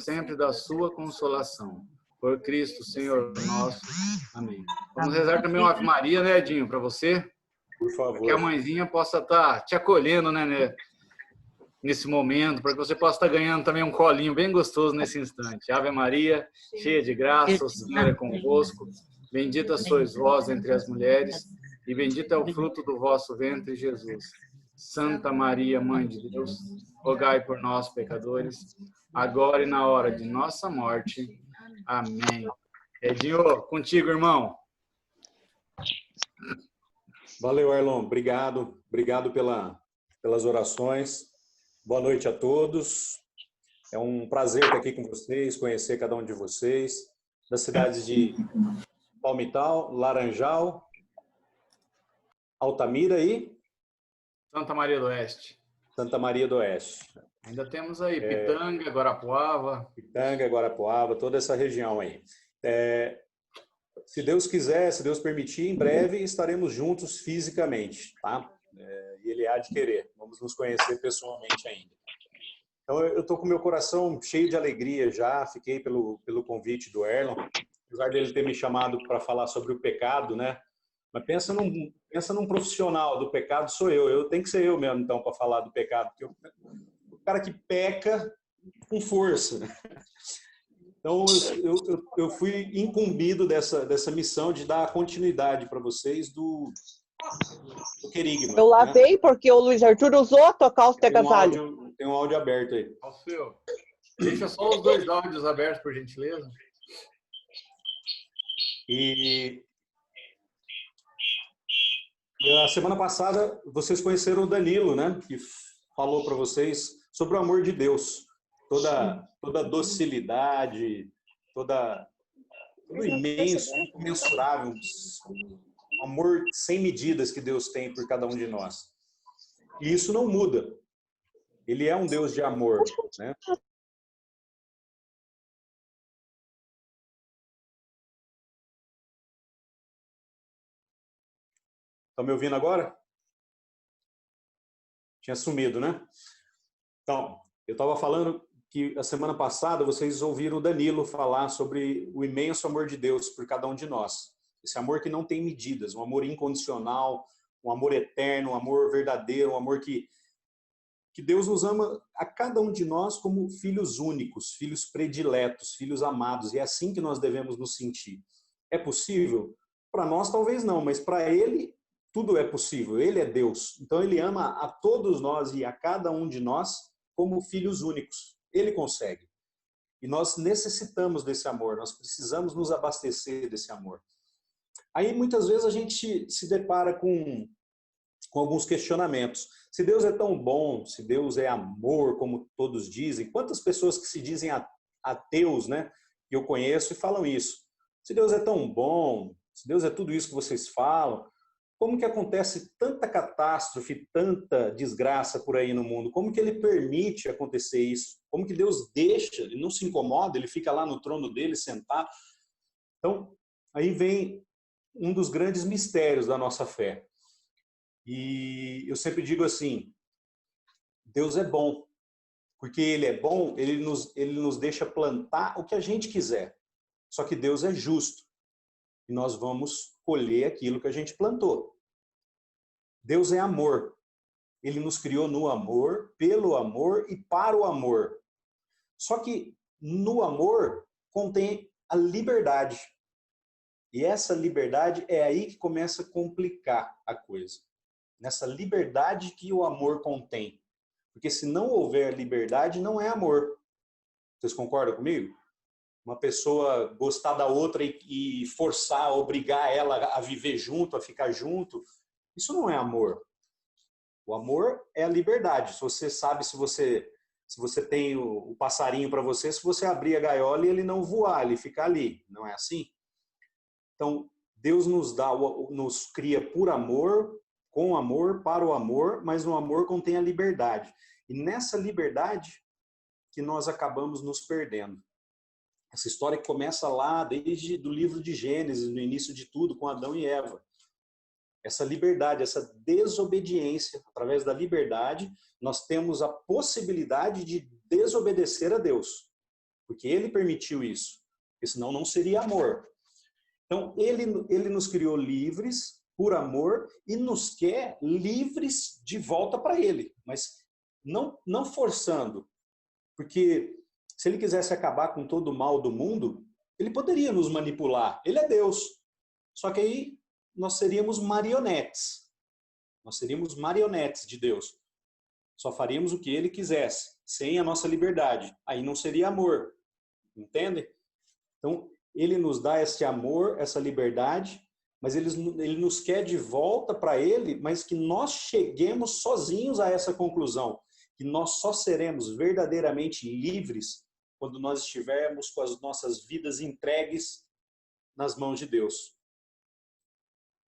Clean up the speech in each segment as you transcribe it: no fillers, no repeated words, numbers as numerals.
sempre da sua consolação. Por Cristo, Senhor nosso. Amém. Vamos rezar também uma Ave Maria, né, Edinho, para você? Por favor. Que a mãezinha possa estar te acolhendo, né, nesse momento, para que você possa estar ganhando também um colinho bem gostoso nesse instante. Ave Maria, cheia de graça, o Senhor é convosco. Bendita sois vós entre as mulheres, e bendito é o fruto do vosso ventre, Jesus. Santa Maria, Mãe de Deus, rogai por nós, pecadores, agora e na hora de nossa morte. Amém. Edinho, contigo, irmão. Valeu, Erlon. Obrigado. Obrigado pelas orações. Boa noite a todos. É um prazer estar aqui com vocês, conhecer cada um de vocês, das cidades de Palmital, Laranjal, Altamira e Santa Maria do Oeste. Santa Maria do Oeste. Ainda temos aí Pitanga, Guarapuava. Pitanga, Guarapuava, toda essa região aí. Se Deus quiser, se Deus permitir, em breve estaremos juntos fisicamente, tá? E Ele há de querer. Vamos nos conhecer pessoalmente ainda. Então, eu estou com meu coração cheio de alegria já. Fiquei pelo convite do Erlon. Apesar dele ter me chamado para falar sobre o pecado, né? Mas pensa num profissional do pecado, sou eu. Eu tenho que ser eu mesmo, então, para falar do pecado. Porque o cara que peca com força. Então, eu fui incumbido dessa missão de dar continuidade para vocês do querigma. Eu lavei, né? Porque o Luiz Arthur usou tocar os agasalhos. Tem um áudio aberto aí. Alfeu, deixa só os dois áudios abertos, por gentileza. E a semana passada, vocês conheceram o Danilo, né? Que falou para vocês sobre o amor de Deus. Toda docilidade, todo imenso, incomensurável amor sem medidas que Deus tem por cada um de nós. E isso não muda. Ele é um Deus de amor, né? Estão me ouvindo agora? Tinha sumido, né? Então, eu estava falando que a semana passada vocês ouviram o Danilo falar sobre o imenso amor de Deus por cada um de nós. Esse amor que não tem medidas, um amor incondicional, um amor eterno, um amor verdadeiro, um amor que Deus nos ama a cada um de nós como filhos únicos, filhos prediletos, filhos amados. E é assim que nós devemos nos sentir. É possível? Para nós talvez não, mas para Ele tudo é possível. Ele é Deus. Então Ele ama a todos nós e a cada um de nós como filhos únicos. Ele consegue. E nós necessitamos desse amor, nós precisamos nos abastecer desse amor. Aí muitas vezes a gente se depara com alguns questionamentos. Se Deus é tão bom, se Deus é amor, como todos dizem, quantas pessoas que se dizem ateus, né, que eu conheço e falam isso? Se Deus é tão bom, se Deus é tudo isso que vocês falam, como que acontece tanta catástrofe, tanta desgraça por aí no mundo? Como que Ele permite acontecer isso? Como que Deus deixa? Ele não se incomoda, Ele fica lá no trono dele sentado. Então, aí vem um dos grandes mistérios da nossa fé. E eu sempre digo assim, Deus é bom. Porque Ele é bom, Ele nos deixa plantar o que a gente quiser. Só que Deus é justo. E nós vamos colher aquilo que a gente plantou. Deus é amor. Ele nos criou no amor, pelo amor e para o amor. Só que no amor contém a liberdade. E essa liberdade é aí que começa a complicar a coisa. Nessa liberdade que o amor contém. Porque se não houver liberdade, não é amor. Vocês concordam comigo? Uma pessoa gostar da outra e forçar, obrigar ela a viver junto, a ficar junto, isso não é amor. O amor é a liberdade. Se você sabe, se você tem o passarinho para você, se você abrir a gaiola e ele não voar, ele fica ali. Não é assim? Então, Deus nos cria por amor, com amor, para o amor, mas no amor contém a liberdade. E nessa liberdade que nós acabamos nos perdendo. Essa história que começa lá desde do livro de Gênesis, no início de tudo, com Adão e Eva. Essa liberdade, essa desobediência, através da liberdade, nós temos a possibilidade de desobedecer a Deus. porque ele permitiu isso, porque senão não seria amor. Então, ele nos criou livres por amor e nos quer livres de volta para ele, mas não forçando, porque se ele quisesse acabar com todo o mal do mundo, ele poderia nos manipular, ele é Deus, só que aí nós seríamos marionetes de Deus, só faríamos o que ele quisesse, sem a nossa liberdade, aí não seria amor, entende? Então, ele nos dá esse amor, essa liberdade, mas ele nos quer de volta para ele, mas que nós cheguemos sozinhos a essa conclusão, que nós só seremos verdadeiramente livres quando nós estivermos com as nossas vidas entregues nas mãos de Deus.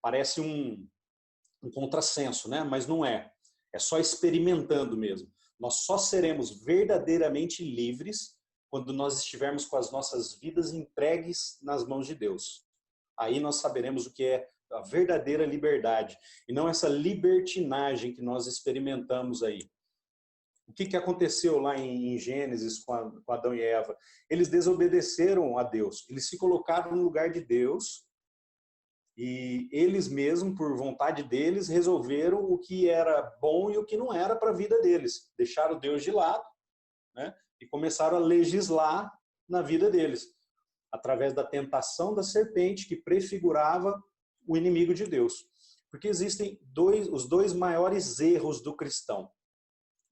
Parece um contrassenso, né? Mas não é. É só experimentando mesmo. Nós só seremos verdadeiramente livres quando nós estivermos com as nossas vidas entregues nas mãos de Deus. Aí nós saberemos o que é a verdadeira liberdade, e não essa libertinagem que nós experimentamos aí. O que aconteceu lá em Gênesis com Adão e Eva? Eles desobedeceram a Deus, eles se colocaram no lugar de Deus, e eles mesmos, por vontade deles, resolveram o que era bom e o que não era para a vida deles. Deixaram Deus de lado, né? E começaram a legislar na vida deles, através da tentação da serpente que prefigurava o inimigo de Deus. Porque existem os dois maiores erros do cristão.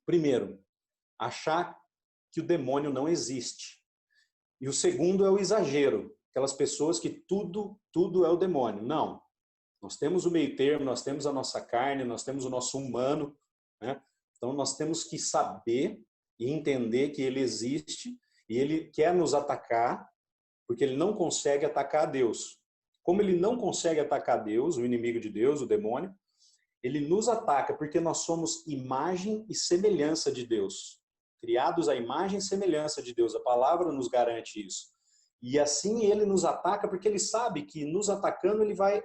Primeiro, achar que o demônio não existe. E o segundo é o exagero, aquelas pessoas que tudo é o demônio. Não. Nós temos o meio termo, nós temos a nossa carne, nós temos o nosso humano, né? Então nós temos que saber e entender que ele existe e ele quer nos atacar, porque ele não consegue atacar a Deus. Como ele não consegue atacar Deus, o inimigo de Deus, o demônio, ele nos ataca porque nós somos imagem e semelhança de Deus. Criados à imagem e semelhança de Deus. A palavra nos garante isso. E assim ele nos ataca porque ele sabe que nos atacando ele vai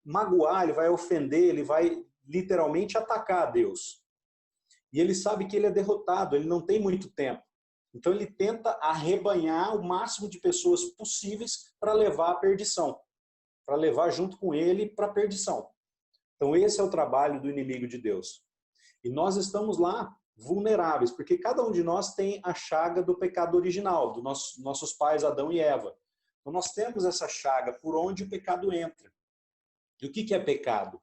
magoar, ele vai ofender, ele vai literalmente atacar a Deus. E ele sabe que ele é derrotado, ele não tem muito tempo. Então ele tenta arrebanhar o máximo de pessoas possíveis para levar à perdição, para levar junto com ele para a perdição. Então esse é o trabalho do inimigo de Deus. E nós estamos lá vulneráveis, porque cada um de nós tem a chaga do pecado original, dos nossos pais Adão e Eva. Então nós temos essa chaga por onde o pecado entra. E o que é pecado?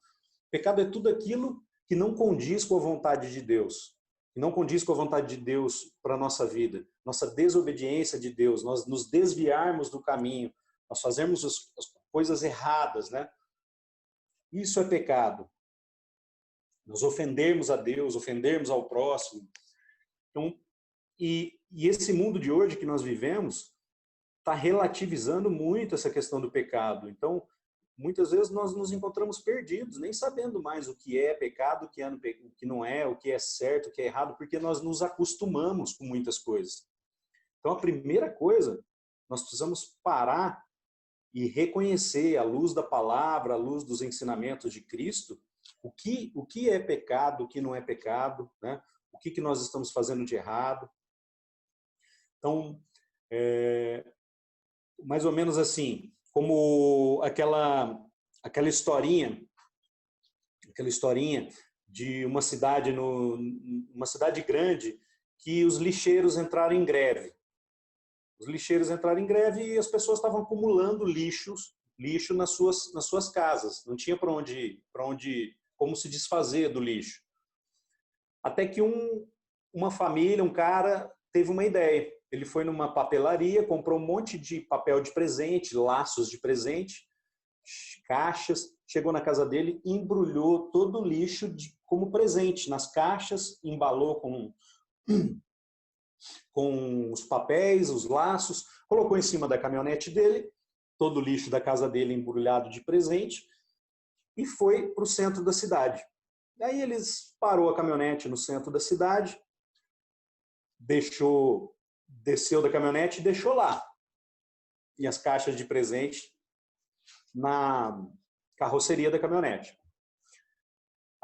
Pecado é tudo aquilo que não condiz com a vontade de Deus. Que não condiz com a vontade de Deus para a nossa vida. Nossa desobediência de Deus, nós nos desviarmos do caminho, nós fazermos as coisas erradas, né? Isso é pecado. Nós ofendermos a Deus, ofendermos ao próximo. Então, e esse mundo de hoje que nós vivemos está relativizando muito essa questão do pecado. Então, muitas vezes nós nos encontramos perdidos, nem sabendo mais o que é pecado, o que não é, o que é certo, o que é errado, porque nós nos acostumamos com muitas coisas. Então, a primeira coisa, nós precisamos parar e reconhecer, à luz da palavra, à luz dos ensinamentos de Cristo, o que é pecado, o que não é pecado, né? O que nós estamos fazendo de errado. Então, mais ou menos assim, como aquela historinha de uma cidade grande que os lixeiros entraram em greve. Os lixeiros entraram em greve e as pessoas estavam acumulando lixo nas suas casas. Não tinha como se desfazer do lixo. Até que uma família, um cara, teve uma ideia. Ele foi numa papelaria, comprou um monte de papel de presente, laços de presente, caixas, chegou na casa dele e embrulhou todo o lixo como presente nas caixas, embalou com os papéis, os laços, colocou em cima da caminhonete dele, todo o lixo da casa dele embrulhado de presente, e foi para o centro da cidade. Aí eles parou a caminhonete no centro da cidade, desceu da caminhonete e deixou lá. E as caixas de presente na carroceria da caminhonete.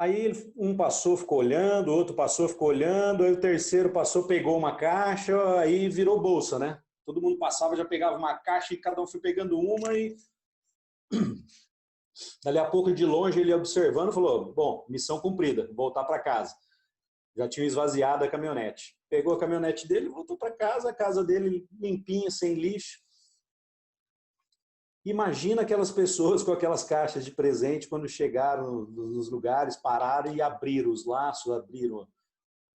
Aí um passou, ficou olhando, o outro passou, ficou olhando, aí o terceiro passou, pegou uma caixa, aí virou bolsa, né? Todo mundo passava, já pegava uma caixa e cada um foi pegando uma e... Dali a pouco, de longe, ele observando, falou, bom, missão cumprida, voltar para casa. Já tinha esvaziado a caminhonete. Pegou a caminhonete dele, voltou para casa, a casa dele limpinha, sem lixo. Imagina aquelas pessoas com aquelas caixas de presente quando chegaram nos lugares, pararam e abriram os laços, abriram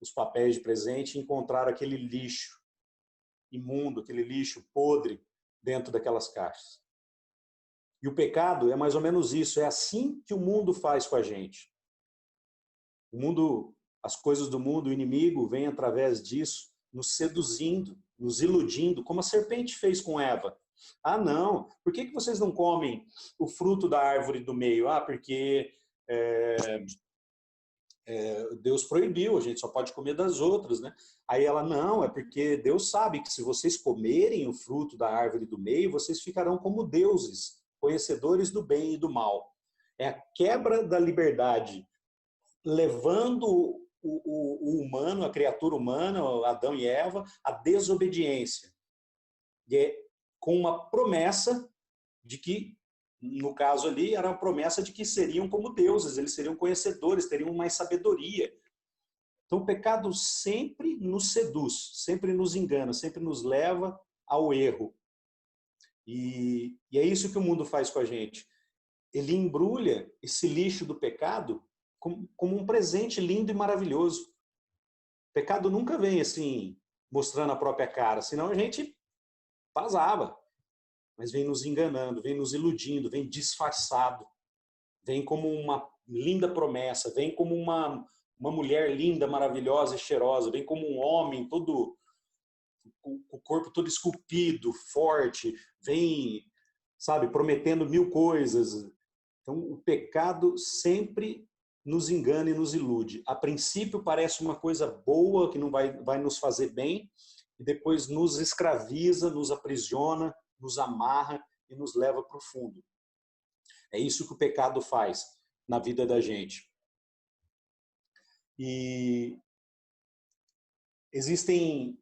os papéis de presente e encontraram aquele lixo imundo, aquele lixo podre dentro daquelas caixas. E o pecado é mais ou menos isso, é assim que o mundo faz com a gente. O mundo, as coisas do mundo, o inimigo vem através disso, nos seduzindo, nos iludindo, como a serpente fez com Eva. Ah, não, por que vocês não comem o fruto da árvore do meio? Ah, porque Deus proibiu, a gente só pode comer das outras, né? Aí ela, não, é porque Deus sabe que se vocês comerem o fruto da árvore do meio, vocês ficarão como deuses, conhecedores do bem e do mal. É a quebra da liberdade, levando o humano, a criatura humana, Adão e Eva, à desobediência. E é com uma promessa de que, no caso ali, era a promessa de que seriam como deuses, eles seriam conhecedores, teriam mais sabedoria. Então o pecado sempre nos seduz, sempre nos engana, sempre nos leva ao erro. E é isso que o mundo faz com a gente. Ele embrulha esse lixo do pecado como um presente lindo e maravilhoso. O pecado nunca vem assim, mostrando a própria cara, senão a gente vazava. Mas vem nos enganando, vem nos iludindo, vem disfarçado. Vem como uma linda promessa, vem como uma mulher linda, maravilhosa e cheirosa, vem como um homem todo, com o corpo todo esculpido, forte, vem, sabe, prometendo mil coisas. Então, o pecado sempre nos engana e nos ilude. A princípio parece uma coisa boa, que não vai nos fazer bem, e depois nos escraviza, nos aprisiona, nos amarra e nos leva para o fundo. É isso que o pecado faz na vida da gente. E existem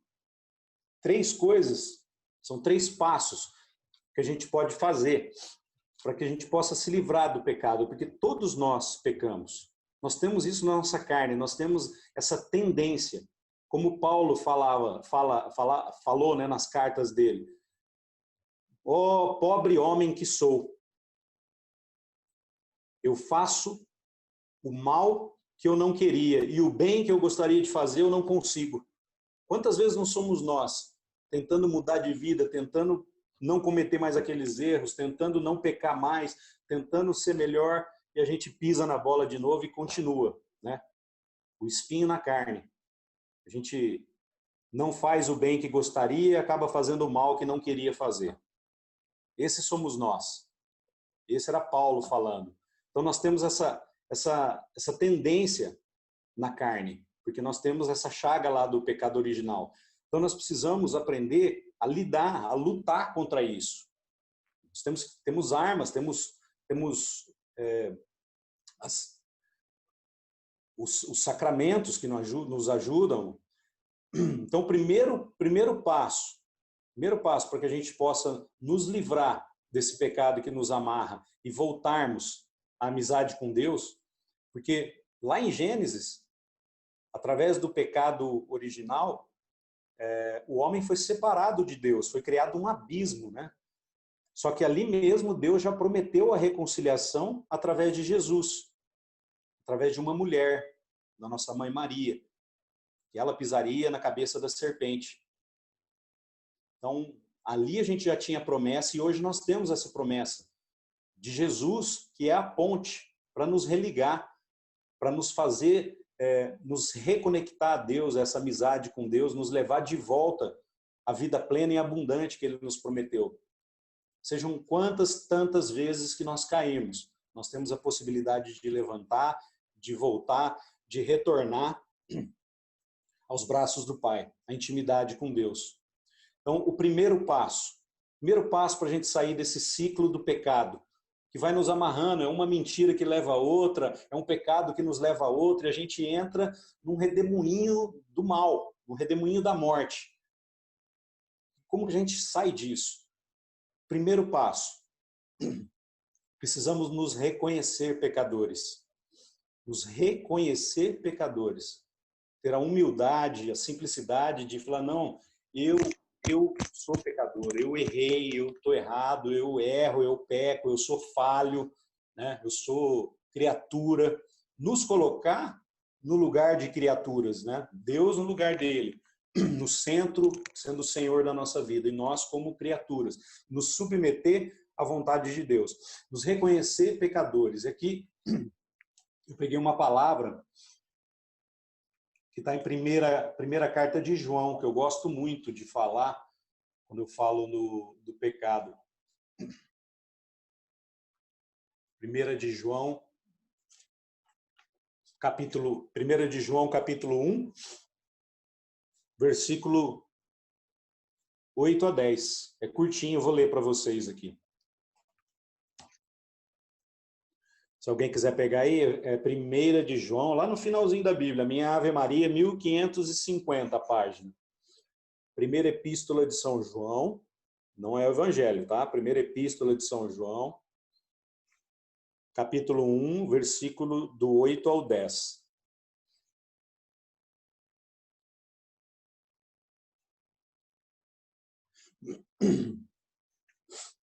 3 coisas, são 3 passos que a gente pode fazer para que a gente possa se livrar do pecado, porque todos nós pecamos. Nós temos isso na nossa carne, nós temos essa tendência, como Paulo falou, né, nas cartas dele. Ó, pobre homem que sou, eu faço o mal que eu não queria e o bem que eu gostaria de fazer eu não consigo. Quantas vezes não somos nós, tentando mudar de vida, tentando não cometer mais aqueles erros, tentando não pecar mais, tentando ser melhor, e a gente pisa na bola de novo e continua, né? O espinho na carne. A gente não faz o bem que gostaria e acaba fazendo o mal que não queria fazer. Esses somos nós. Esse era Paulo falando. Então nós temos essa tendência na carne, porque nós temos essa chaga lá do pecado original. Então nós precisamos aprender a lidar, a lutar contra isso. Nós temos armas, temos os sacramentos que nos ajudam. Então o primeiro passo para que a gente possa nos livrar desse pecado que nos amarra e voltarmos à amizade com Deus, porque lá em Gênesis, através do pecado original, o homem foi separado de Deus, foi criado um abismo, né? Só que ali mesmo Deus já prometeu a reconciliação através de Jesus, através de uma mulher, da nossa mãe Maria, que ela pisaria na cabeça da serpente. Então, ali a gente já tinha a promessa e hoje nós temos essa promessa de Jesus, que é a ponte para nos religar, para nos fazer, nos reconectar a Deus, a essa amizade com Deus, nos levar de volta à vida plena e abundante que Ele nos prometeu. Sejam tantas vezes que nós caímos, nós temos a possibilidade de levantar, de voltar, de retornar aos braços do Pai, a intimidade com Deus. Então, o primeiro passo para a gente sair desse ciclo do pecado, que vai nos amarrando, é uma mentira que leva a outra, é um pecado que nos leva a outra, e a gente entra num redemoinho do mal, num redemoinho da morte. Como que a gente sai disso? Primeiro passo, precisamos nos reconhecer pecadores. Nos reconhecer pecadores. Ter a humildade, a simplicidade de falar, não, eu sou pecador, eu errei, eu estou errado, eu erro, eu peco, eu sou falho, né? Eu sou criatura. Nos colocar no lugar de criaturas, né? Deus no lugar dele, no centro, sendo o Senhor da nossa vida, e nós como criaturas. Nos submeter à vontade de Deus. Nos reconhecer pecadores. Aqui eu peguei uma palavra que está em primeira carta de João, que eu gosto muito de falar quando eu falo do pecado. 1 de João, capítulo 1, versículo 8 a 10. É curtinho, eu vou ler para vocês aqui. Se alguém quiser pegar aí, é 1 de João, lá no finalzinho da Bíblia, minha Ave Maria, 1550 a página. Primeira Epístola de São João, não é o Evangelho, tá? Primeira Epístola de São João, capítulo 1, versículo do 8 ao 10.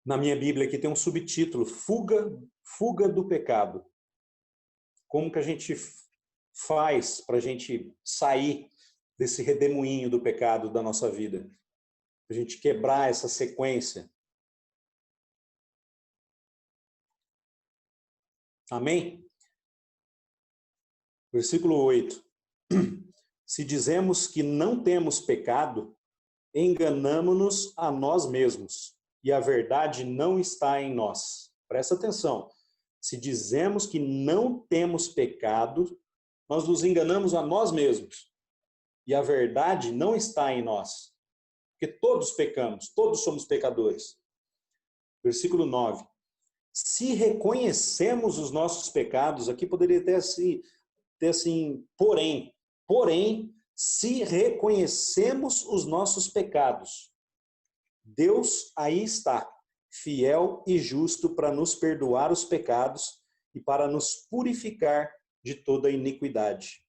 Na minha Bíblia aqui tem um subtítulo, Fuga do pecado. Como que a gente faz para a gente sair desse redemoinho do pecado da nossa vida? Para a gente quebrar essa sequência. Amém? Versículo 8. Se dizemos que não temos pecado, enganamo-nos a nós mesmos, e a verdade não está em nós. Presta atenção. Se dizemos que não temos pecado, nós nos enganamos a nós mesmos. E a verdade não está em nós. Porque todos pecamos, todos somos pecadores. Versículo 9. Se reconhecemos os nossos pecados, aqui poderia ter assim, porém, se reconhecemos os nossos pecados, Deus aí está, fiel e justo para nos perdoar os pecados e para nos purificar de toda iniquidade.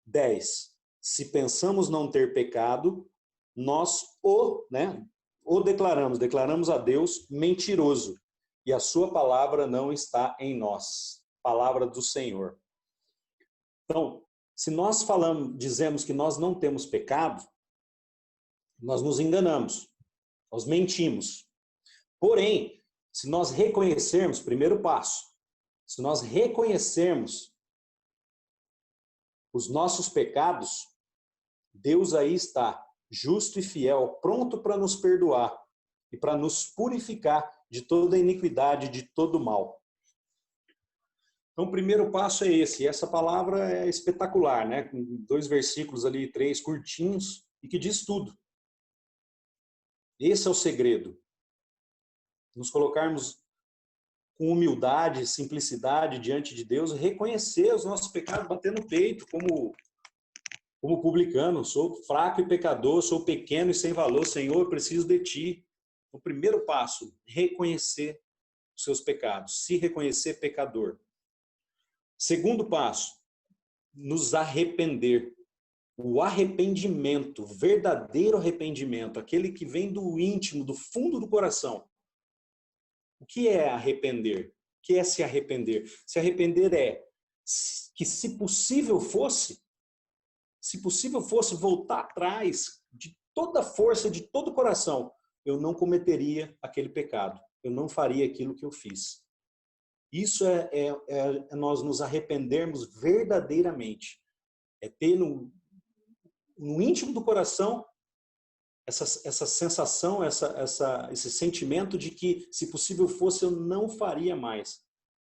10. Se pensamos não ter pecado, nós o declaramos a Deus mentiroso, e a sua palavra não está em nós. Palavra do Senhor. Então, se nós dizemos que nós não temos pecado, nós nos enganamos. Nós mentimos. Porém, se nós reconhecermos, primeiro passo, se nós reconhecermos os nossos pecados, Deus aí está, justo e fiel, pronto para nos perdoar e para nos purificar de toda iniquidade, de todo mal. Então, o primeiro passo é esse. E essa palavra é espetacular, né? Com 2 versículos ali, 3 curtinhos, e que diz tudo. Esse é o segredo. Nos colocarmos com humildade, simplicidade diante de Deus, reconhecer os nossos pecados, bater no peito, como publicano. Sou fraco e pecador, sou pequeno e sem valor. Senhor, eu preciso de Ti. O primeiro passo, reconhecer os seus pecados, se reconhecer pecador. Segundo passo, nos arrepender. O arrependimento, verdadeiro arrependimento, aquele que vem do íntimo, do fundo do coração. O que é arrepender? O que é se arrepender? Se arrepender é que se possível fosse voltar atrás de toda a força, de todo o coração, eu não cometeria aquele pecado, eu não faria aquilo que eu fiz. Isso é nós nos arrependermos verdadeiramente. É ter no íntimo do coração essa sensação, esse sentimento de que, se possível fosse, eu não faria mais.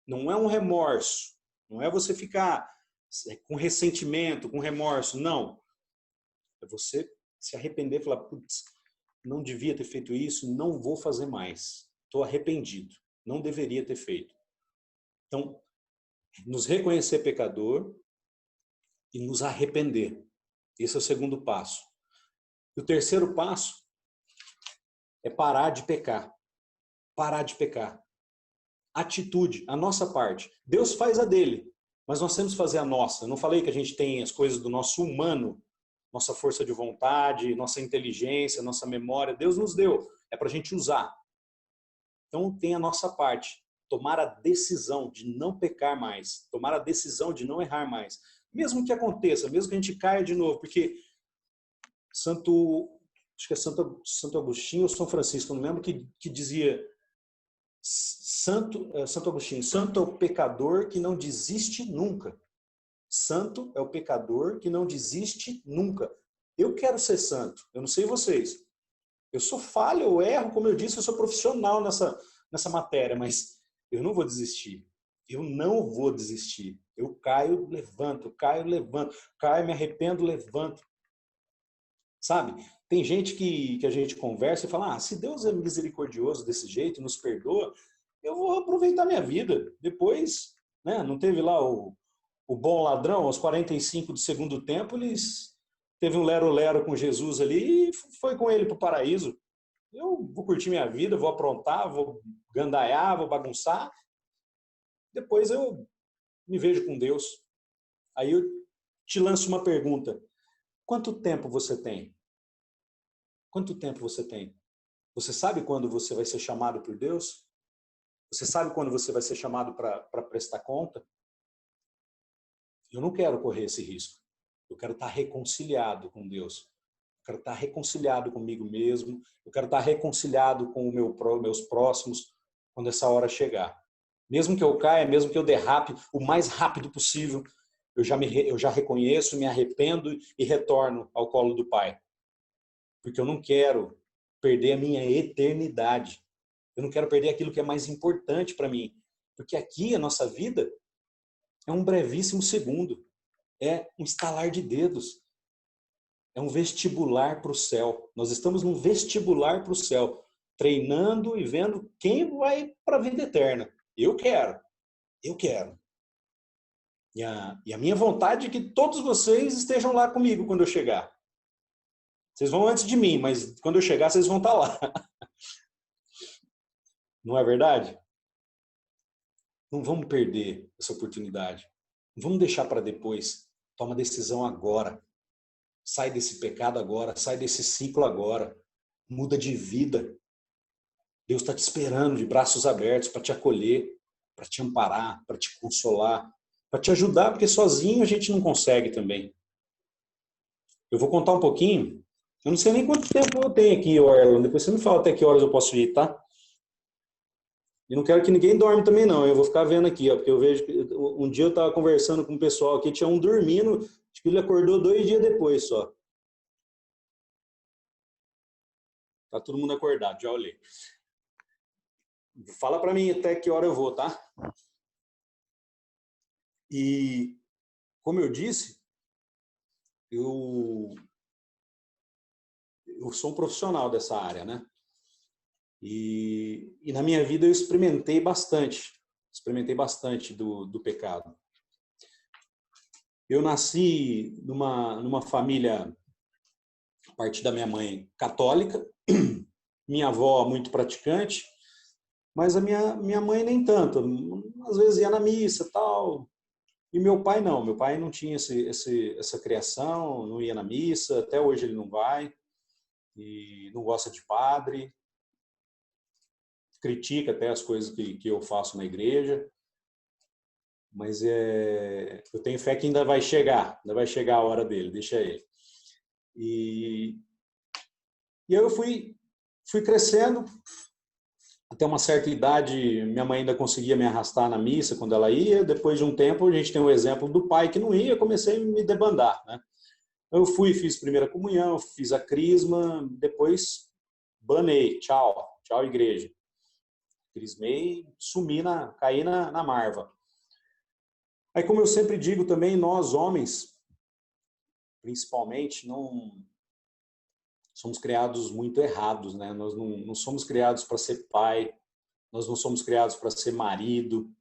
Não é um remorso, não é você ficar com ressentimento, com remorso, não. É você se arrepender e falar, putz, não devia ter feito isso, não vou fazer mais. estou arrependido, não deveria ter feito. Então, nos reconhecer pecador e nos arrepender. Esse é o segundo passo. E o terceiro passo é parar de pecar. Parar de pecar. Atitude, a nossa parte. Deus faz a dele, mas nós temos que fazer a nossa. Eu não falei que a gente tem as coisas do nosso humano, nossa força de vontade, nossa inteligência, nossa memória. Deus nos deu, é para a gente usar. Então tem a nossa parte. Tomar a decisão de não pecar mais. Tomar a decisão de não errar mais. Mesmo que aconteça, mesmo que a gente caia de novo, porque acho que é Santo Agostinho ou São Francisco, não lembro, que dizia, Santo Agostinho, santo é o pecador que não desiste nunca. Santo é o pecador que não desiste nunca. Eu quero ser santo, eu não sei vocês. Eu sou falho, eu erro, como eu disse, eu sou profissional nessa matéria, mas eu não vou desistir. Eu não vou desistir. Eu caio, levanto, caio, levanto, caio, me arrependo, levanto. Sabe? Tem gente que a gente conversa e fala, se Deus é misericordioso desse jeito, nos perdoa, eu vou aproveitar minha vida. Depois, né, não teve lá o bom ladrão, aos 45 do segundo tempo, teve um lero-lero com Jesus ali e foi com ele para o paraíso. Eu vou curtir minha vida, vou aprontar, vou gandaiar, vou bagunçar. Depois eu me vejo com Deus. Aí eu te lanço uma pergunta. Quanto tempo você tem? Quanto tempo você tem? Você sabe quando você vai ser chamado por Deus? Você sabe quando você vai ser chamado para prestar conta? Eu não quero correr esse risco. Eu quero estar reconciliado com Deus. Eu quero estar reconciliado comigo mesmo. Eu quero estar reconciliado com meus próximos quando essa hora chegar. Mesmo que eu caia, mesmo que eu derrape o mais rápido possível, eu já reconheço, me arrependo e retorno ao colo do Pai. Porque eu não quero perder a minha eternidade. Eu não quero perder aquilo que é mais importante para mim. Porque aqui a nossa vida é um brevíssimo segundo. É um estalar de dedos. É um vestibular para o céu. Nós estamos num vestibular para o céu, treinando e vendo quem vai para a vida eterna. Eu quero. Eu quero. E a minha vontade é que todos vocês estejam lá comigo quando eu chegar. Vocês vão antes de mim, mas quando eu chegar, vocês vão estar lá. Não é verdade? Não vamos perder essa oportunidade. Não vamos deixar para depois. Toma decisão agora. Sai desse pecado agora. Sai desse ciclo agora. Muda de vida. Deus está te esperando de braços abertos para te acolher, para te amparar, para te consolar, para te ajudar, porque sozinho a gente não consegue também. Eu vou contar um pouquinho. Eu não sei nem quanto tempo eu tenho aqui, Orlando. Depois você me fala até que horas eu posso ir, tá? E não quero que ninguém dorme também, não. Eu vou ficar vendo aqui, ó, porque eu vejo que um dia eu estava conversando com o pessoal aqui, tinha um dormindo, acho que ele acordou 2 dias depois só. Tá todo mundo acordado, já olhei. Fala para mim até que hora eu vou, tá? E, como eu disse, eu sou um profissional dessa área, né? E na minha vida eu experimentei bastante do pecado. Eu nasci numa família, a partir da minha mãe, católica, minha avó muito praticante, mas a minha mãe nem tanto. Às vezes ia na missa e tal. E meu pai não. Meu pai não tinha essa criação, não ia na missa. Até hoje ele não vai. E não gosta de padre. Critica até as coisas que eu faço na igreja. Mas eu tenho fé que ainda vai chegar a hora dele, deixa ele. E eu fui crescendo. Até uma certa idade, minha mãe ainda conseguia me arrastar na missa quando ela ia. Depois de um tempo, a gente tem o exemplo do pai que não ia, comecei a me debandar, né? Eu fiz primeira comunhão, fiz a crisma, depois banei, tchau igreja. Crismei, caí na marva. Aí, como eu sempre digo também, nós homens, principalmente, não somos criados muito errados, né? Nós não somos criados para ser pai, Nós não somos criados para ser marido.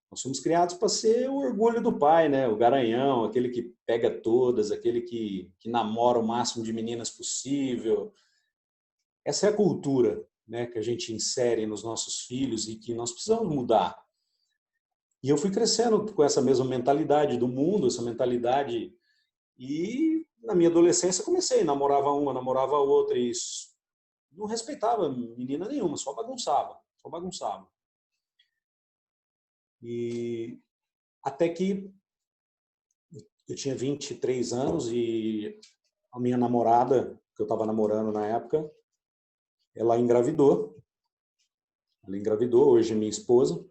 Nós somos criados para ser o orgulho do pai, né? O garanhão, aquele que pega todas, aquele que namora o máximo de meninas possível. Essa é a cultura, né, que a gente insere nos nossos filhos e que nós precisamos mudar. E eu fui crescendo com essa mesma mentalidade do mundo, essa mentalidade. E na minha adolescência comecei, namorava uma, namorava outra e não respeitava menina nenhuma, só bagunçava, só bagunçava. E até que eu tinha 23 anos e a minha namorada, que eu estava namorando na época, ela engravidou. Ela engravidou, hoje é minha esposa,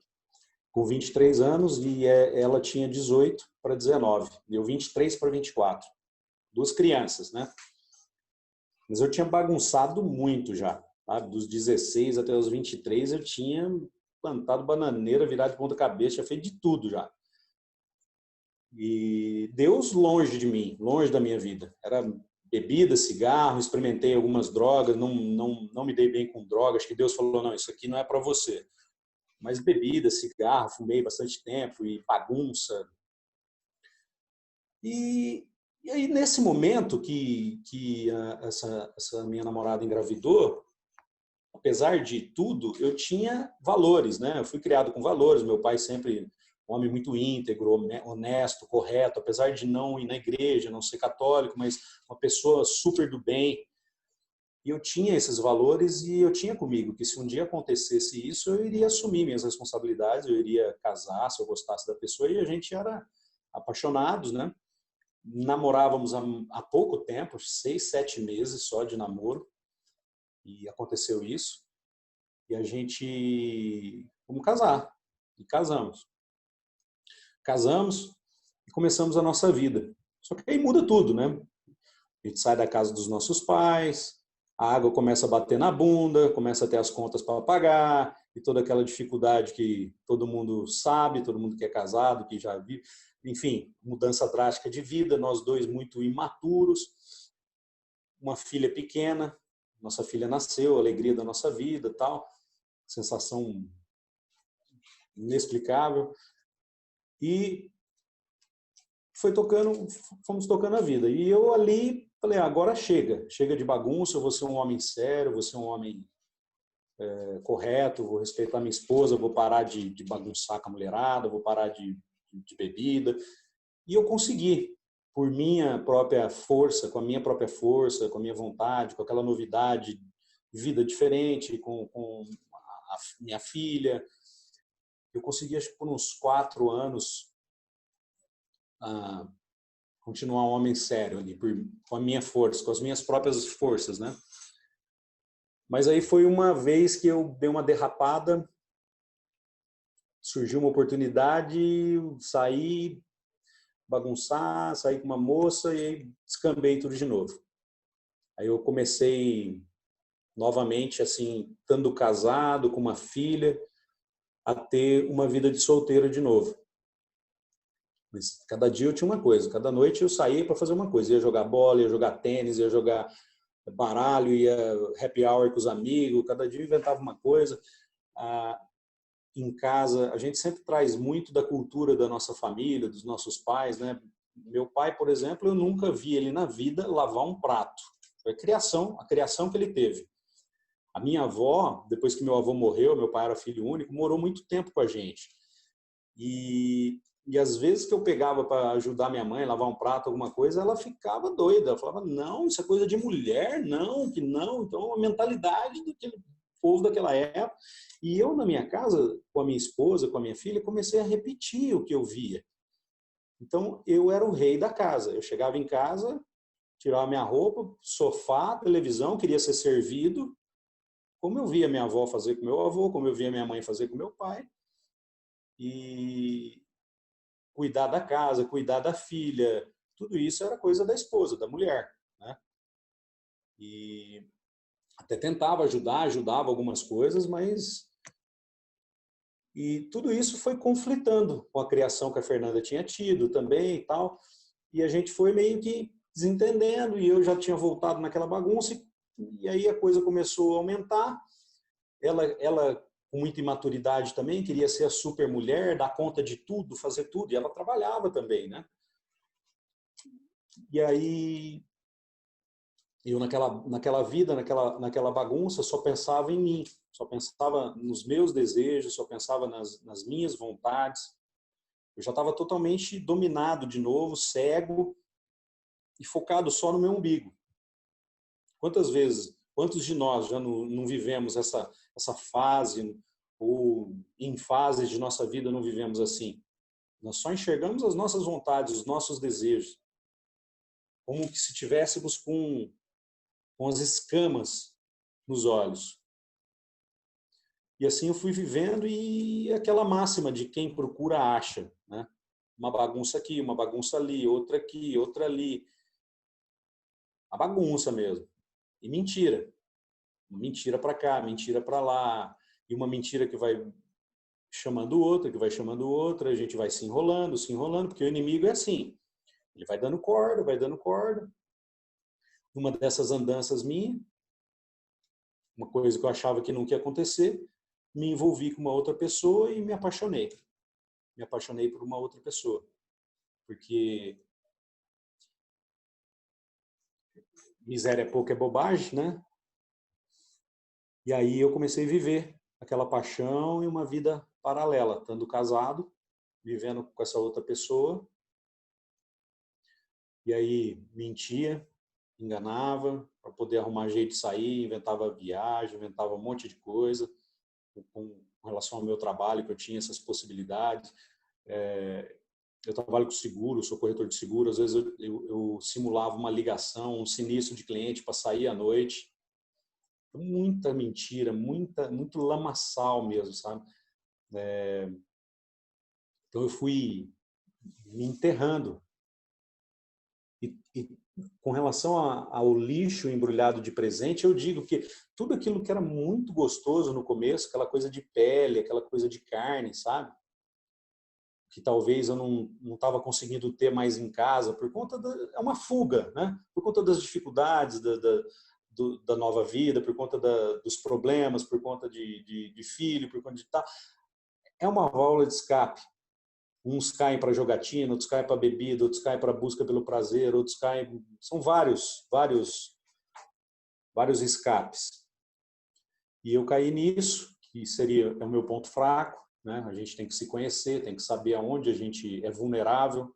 com 23 anos e ela tinha 18 para 19. Deu 23 para 24. 2 crianças, né? Mas eu tinha bagunçado muito já. Sabe? Dos 16 até os 23 eu tinha plantado bananeira, virado de ponta cabeça, tinha feito de tudo já. E Deus longe de mim, longe da minha vida. Era bebida, cigarro, experimentei algumas drogas, não me dei bem com drogas, acho que Deus falou, não, isso aqui não é para você. Mas bebida, cigarro, fumei bastante tempo e bagunça. E aí, nesse momento que essa minha namorada engravidou, apesar de tudo, eu tinha valores, né? Eu fui criado com valores, meu pai sempre um homem muito íntegro, honesto, correto, apesar de não ir na igreja, não ser católico, mas uma pessoa super do bem. E eu tinha esses valores e eu tinha comigo que se um dia acontecesse isso, eu iria assumir minhas responsabilidades, eu iria casar se eu gostasse da pessoa e a gente era apaixonados, né? Namorávamos há pouco tempo, 6, 7 meses só de namoro e aconteceu isso. E a gente vamos casar e casamos. Casamos e começamos a nossa vida. Só que aí muda tudo, né? A gente sai da casa dos nossos pais, a água começa a bater na bunda, começa a ter as contas para pagar e toda aquela dificuldade que todo mundo sabe, todo mundo que é casado, que já vive. Enfim, mudança drástica de vida, nós dois muito imaturos, uma filha pequena, nossa filha nasceu, a alegria da nossa vida, tal, sensação inexplicável. E fomos tocando a vida. E eu ali falei, agora chega de bagunça, eu vou ser um homem sério, vou ser um homem correto, vou respeitar minha esposa, vou parar de bagunçar com a mulherada, vou parar de bebida. E eu consegui, por minha própria força, com a minha própria força, com a minha vontade, com aquela novidade de vida diferente, com a minha filha. Eu consegui, acho que por uns 4 anos, continuar um homem sério ali, com a minha força, com as minhas próprias forças, né? Mas aí foi uma vez que eu dei uma derrapada, surgiu uma oportunidade, saí bagunçar, saí com uma moça e aí descambei tudo de novo. Aí eu comecei novamente, assim, estando casado, com uma filha, a ter uma vida de solteiro de novo. Mas cada dia eu tinha uma coisa, cada noite eu saía para fazer uma coisa, ia jogar bola, ia jogar tênis, ia jogar baralho, ia happy hour com os amigos, cada dia eu inventava uma coisa. Em casa, a gente sempre traz muito da cultura da nossa família, dos nossos pais, né? Meu pai, por exemplo, eu nunca vi ele na vida lavar um prato. Foi a criação que ele teve. A minha avó, depois que meu avô morreu, meu pai era filho único, morou muito tempo com a gente. E às vezes que eu pegava para ajudar minha mãe a lavar um prato, alguma coisa, ela ficava doida. Ela falava, não, isso é coisa de mulher, não, que não. Então, a mentalidade daquele povo daquela época. E eu, na minha casa, com a minha esposa, com a minha filha, comecei a repetir o que eu via. Então, eu era o rei da casa. Eu chegava em casa, tirava minha roupa, sofá, televisão, queria ser servido, como eu via minha avó fazer com meu avô, como eu via minha mãe fazer com meu pai. E cuidar da casa, cuidar da filha, tudo isso era coisa da esposa, da mulher, né? E até tentava ajudava algumas coisas, mas e tudo isso foi conflitando com a criação que a Fernanda tinha tido também e tal, e a gente foi meio que desentendendo, e eu já tinha voltado naquela bagunça, e aí a coisa começou a aumentar. Ela com muita imaturidade também, queria ser a super mulher, dar conta de tudo, fazer tudo, e ela trabalhava também, né? E aí, eu naquela vida, naquela bagunça, só pensava em mim, só pensava nos meus desejos, só pensava nas minhas vontades. Eu já estava totalmente dominado de novo, cego e focado só no meu umbigo. Quantos de nós já não vivemos essa fase, ou em fases de nossa vida não vivemos assim? Nós só enxergamos as nossas vontades, os nossos desejos, como que se tivéssemos com as escamas nos olhos. E assim eu fui vivendo, e aquela máxima de quem procura acha, né? Uma bagunça aqui, uma bagunça ali, outra aqui, outra ali. A bagunça mesmo. E mentira. Mentira para cá, mentira para lá. E uma mentira que vai chamando outra, que vai chamando outra, a gente vai se enrolando, porque o inimigo é assim. Ele vai dando corda, vai dando corda. Numa dessas andanças minhas, uma coisa que eu achava que não ia acontecer, me envolvi com uma outra pessoa e me apaixonei. Me apaixonei por uma outra pessoa. Porque miséria é pouco, é bobagem, né? E aí eu comecei a viver aquela paixão e uma vida paralela, estando casado, vivendo com essa outra pessoa. E aí mentia, enganava, para poder arrumar jeito de sair, inventava viagem, inventava um monte de coisa com relação ao meu trabalho, que eu tinha essas possibilidades. Eu trabalho com seguro, sou corretor de seguro, às vezes eu simulava uma ligação, um sinistro de cliente para sair à noite. Muita mentira, muito lamaçal mesmo, sabe? Então eu fui me enterrando. E com relação ao lixo embrulhado de presente, eu digo que tudo aquilo que era muito gostoso no começo, aquela coisa de pele, aquela coisa de carne, sabe? Que talvez eu não estava conseguindo ter mais em casa, por conta é uma fuga, né? Por conta das dificuldades da nova vida, por conta dos problemas, por conta de filho, por conta de tal. É uma válvula de escape. Uns caem para jogatina, outros caem para bebida, outros caem para busca pelo prazer, outros caem... São vários escapes. E eu caí nisso, que é o meu ponto fraco, né? A gente tem que se conhecer, tem que saber aonde a gente é vulnerável,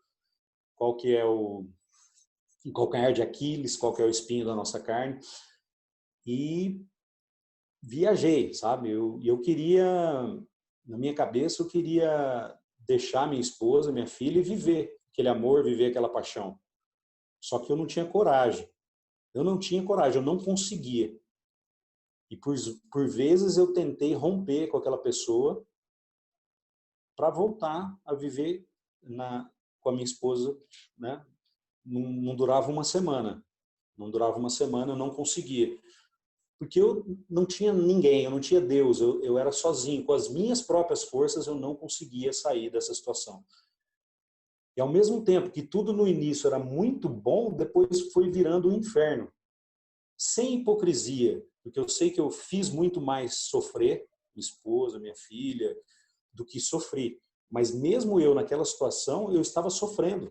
qual que é o calcanhar de Aquiles, qual que é o espinho da nossa carne. E viajei, sabe? Eu queria, na minha cabeça, eu queria deixar minha esposa, minha filha e viver aquele amor, viver aquela paixão. Só que eu não tinha coragem. Eu não conseguia. E por vezes eu tentei romper com aquela pessoa para voltar a viver com a minha esposa, né? Não durava uma semana. Não durava uma semana, eu não conseguia. Porque eu não tinha ninguém, eu não tinha Deus, eu era sozinho. Com as minhas próprias forças, eu não conseguia sair dessa situação. E ao mesmo tempo que tudo no início era muito bom, depois foi virando um inferno. Sem hipocrisia, porque eu sei que eu fiz muito mais sofrer, minha esposa, minha filha, do que sofri. Mas mesmo eu naquela situação, eu estava sofrendo.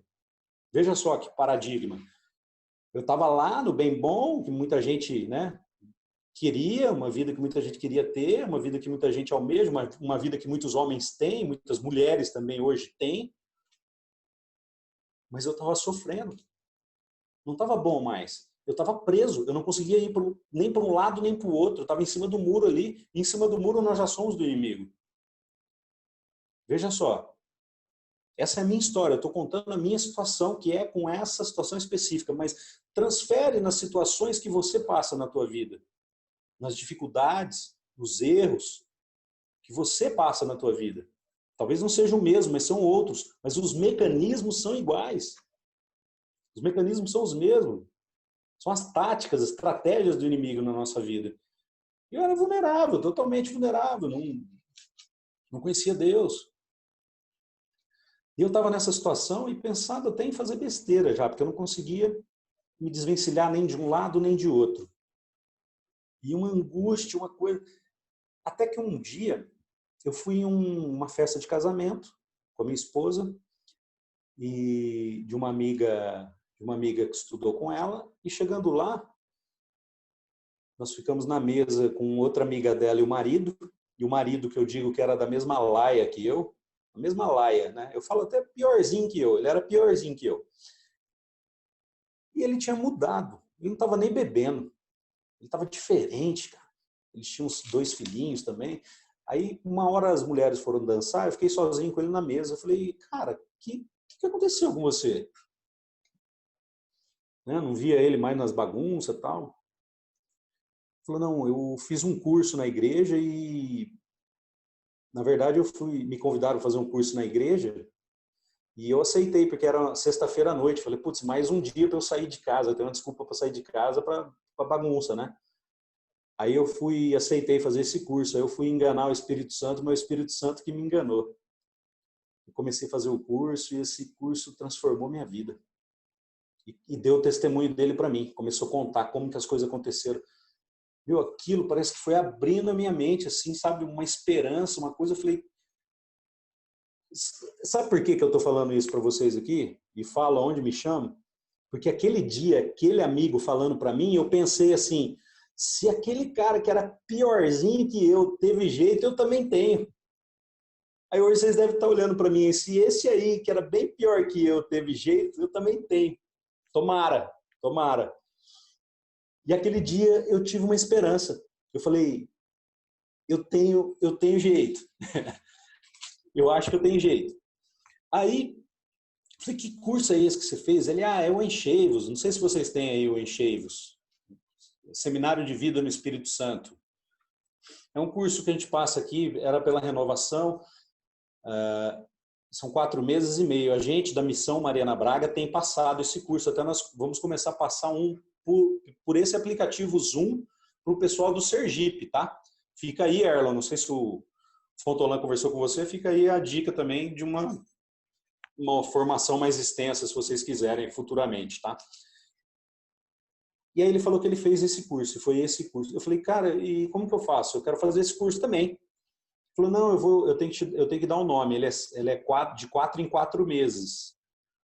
Veja só que paradigma. Eu estava lá no bem bom, que muita gente, né, queria, uma vida que muita gente queria ter, uma vida que muita gente almeja, uma vida que muitos homens têm, muitas mulheres também hoje têm. Mas eu estava sofrendo. Não estava bom mais. Eu estava preso. Eu não conseguia ir nem para um lado nem para o outro. Eu estava em cima do muro ali. E em cima do muro nós já somos do inimigo. Veja só. Essa é a minha história. Eu estou contando a minha situação, que é com essa situação específica. Mas transfere nas situações que você passa na tua vida. Nas dificuldades, nos erros que você passa na tua vida. Talvez não seja o mesmo, mas são outros. Mas os mecanismos são iguais. Os mecanismos são os mesmos. São as táticas, as estratégias do inimigo na nossa vida. E eu era vulnerável, totalmente vulnerável. Não conhecia Deus. E eu estava nessa situação e pensando até em fazer besteira já, porque eu não conseguia me desvencilhar nem de um lado nem de outro. E uma angústia, uma coisa... Até que um dia eu fui em uma festa de casamento com a minha esposa e de uma amiga que estudou com ela, e chegando lá, nós ficamos na mesa com outra amiga dela e o marido que eu digo que era da mesma laia que eu, a mesma laia, né? Eu falo até piorzinho que eu, ele era piorzinho que eu. E ele tinha mudado, ele não estava nem bebendo, ele estava diferente, cara. Eles tinham uns 2 filhinhos também. Aí, uma hora as mulheres foram dançar, eu fiquei sozinho com ele na mesa. Eu falei, cara, o que aconteceu com você? Né? Não via ele mais nas bagunças e tal. Ele falou, não, eu fiz um curso na igreja e, na verdade, me convidaram a fazer um curso na igreja e eu aceitei, porque era sexta-feira à noite. Falei, putz, mais um dia para eu sair de casa. Eu tenho uma desculpa para sair de casa para bagunça, né? Aí eu aceitei fazer esse curso. Aí eu fui enganar o Espírito Santo, mas o Espírito Santo que me enganou. Eu comecei a fazer o curso e esse curso transformou minha vida. E deu o testemunho dele para mim. Começou a contar como que as coisas aconteceram. Meu, aquilo parece que foi abrindo a minha mente, assim, sabe? Uma esperança, uma coisa. Eu falei, sabe por que eu estou falando isso para vocês aqui? E falo onde me chamam? Porque aquele dia, aquele amigo falando para mim, eu pensei assim, se aquele cara que era piorzinho que eu teve jeito, eu também tenho. Aí hoje vocês devem estar olhando para mim, se esse aí, que era bem pior que eu, teve jeito, eu também tenho. Tomara, tomara. E aquele dia eu tive uma esperança. Eu falei, eu tenho jeito. Eu acho que eu tenho jeito. Aí, eu falei, que curso é esse que você fez? Ele, é o Encheivos. Não sei se vocês têm aí o Encheivos. Seminário de Vida no Espírito Santo. É um curso que a gente passa aqui, era pela renovação, são 4 meses e meio. A gente da Missão Mariana Braga tem passado esse curso, até nós vamos começar a passar um por esse aplicativo Zoom para o pessoal do Sergipe, tá? Fica aí, Erlon, não sei se o Fontolan conversou com você, fica aí a dica também de uma formação mais extensa, se vocês quiserem, futuramente, tá? E aí ele falou que ele fez esse curso, e foi esse curso. Eu falei, cara, e como que eu faço? Eu quero fazer esse curso também. Ele falou, não, eu tenho que dar um nome. Ele é de 4 em 4 meses.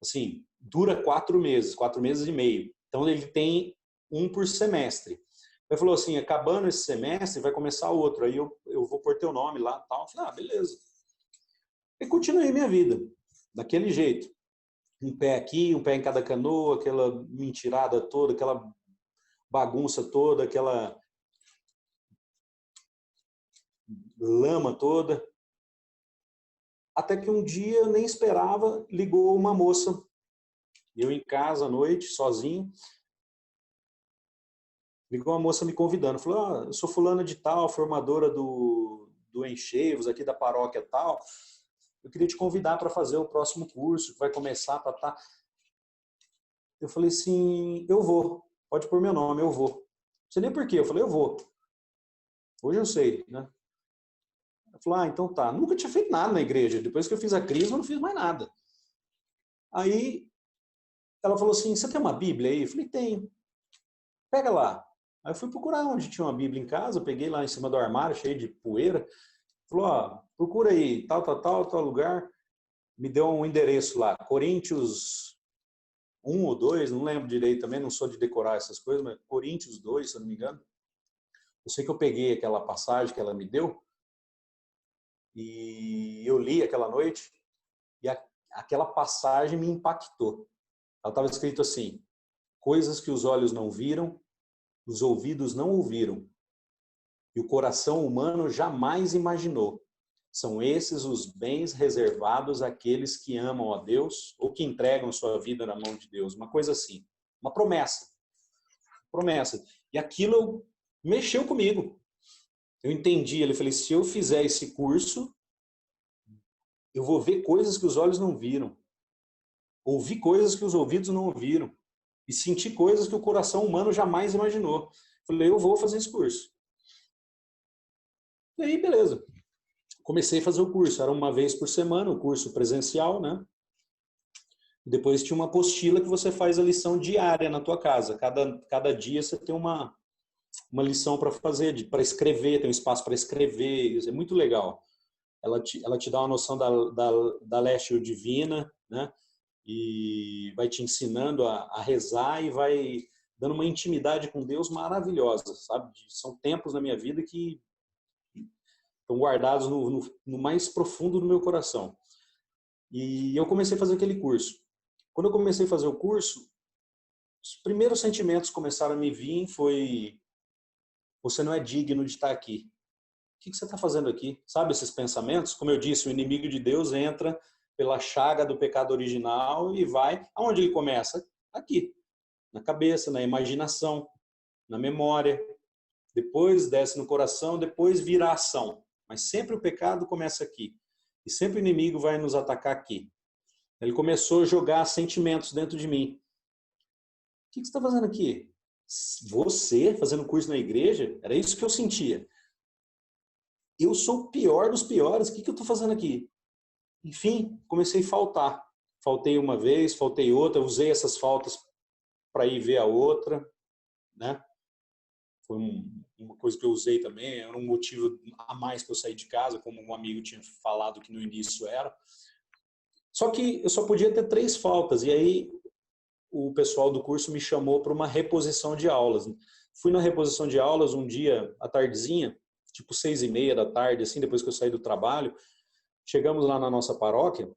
Assim, dura 4 meses, 4 meses e meio. Então ele tem um por semestre. Ele falou assim, acabando esse semestre, vai começar outro. Aí eu vou pôr teu nome lá e tal. Eu falei, beleza. E continuei minha vida, daquele jeito. Um pé aqui, um pé em cada canoa, aquela mentirada toda, aquela bagunça toda, aquela lama toda. Até que um dia, eu nem esperava, ligou uma moça. Eu em casa à noite, sozinho. Ligou uma moça me convidando. Falou, eu sou fulana de tal, formadora do Encheivos, aqui da paróquia tal. Eu queria te convidar para fazer o próximo curso, que vai começar, tá. Eu falei assim, eu vou. Pode pôr meu nome, eu vou. Não sei nem por quê. Eu falei, eu vou. Hoje eu sei, né? Ela falou, então tá. Nunca tinha feito nada na igreja. Depois que eu fiz a crisma, eu não fiz mais nada. Aí, ela falou assim, você tem uma Bíblia aí? Eu falei, tenho. Pega lá. Aí eu fui procurar onde tinha uma Bíblia em casa, peguei lá em cima do armário, cheio de poeira. Falou, procura aí, tal lugar. Me deu um endereço lá, Coríntios 1 ou 2, não lembro direito também, não sou de decorar essas coisas, mas Coríntios 2, se eu não me engano. Eu sei que eu peguei aquela passagem que ela me deu e eu li aquela noite e aquela passagem me impactou. Ela estava escrito assim, coisas que os olhos não viram, os ouvidos não ouviram e o coração humano jamais imaginou. São esses os bens reservados àqueles que amam a Deus ou que entregam sua vida na mão de Deus. Uma coisa assim. Uma promessa. Promessa. E aquilo mexeu comigo. Eu entendi. Ele falou, se eu fizer esse curso, eu vou ver coisas que os olhos não viram. Ouvir coisas que os ouvidos não ouviram. E sentir coisas que o coração humano jamais imaginou. Eu falei, eu vou fazer esse curso. E aí, beleza. Comecei a fazer o curso, era uma vez por semana, o curso presencial, né? Depois tinha uma apostila que você faz a lição diária na tua casa. Cada dia você tem uma lição para fazer, para escrever, tem um espaço para escrever, isso é muito legal. ela te dá uma noção da leste divina, né? E vai te ensinando a rezar e vai dando uma intimidade com Deus maravilhosa, sabe? São tempos na minha vida que estão guardados no mais profundo do meu coração. E eu comecei a fazer aquele curso. Quando eu comecei a fazer o curso, os primeiros sentimentos começaram a me vir foi: você não é digno de estar aqui. O que você está fazendo aqui? Sabe esses pensamentos? Como eu disse, o inimigo de Deus entra pela chaga do pecado original e vai aonde ele começa? Aqui, na cabeça, na imaginação, na memória. Depois desce no coração, depois vira ação. Mas sempre o pecado começa aqui. E sempre o inimigo vai nos atacar aqui. Ele começou a jogar sentimentos dentro de mim. O que você está fazendo aqui? Você fazendo curso na igreja? Era isso que eu sentia. Eu sou o pior dos piores. O que eu estou fazendo aqui? Enfim, comecei a faltar. Faltei uma vez, faltei outra. Usei essas faltas para ir ver a outra, né? Foi uma coisa que eu usei também. Era um motivo a mais para eu sair de casa, como um amigo tinha falado que no início era. Só que eu só podia ter 3 faltas. E aí o pessoal do curso me chamou para uma reposição de aulas. Fui na reposição de aulas um dia à tardezinha, tipo 6:30 da tarde, assim, depois que eu saí do trabalho. Chegamos lá na nossa paróquia.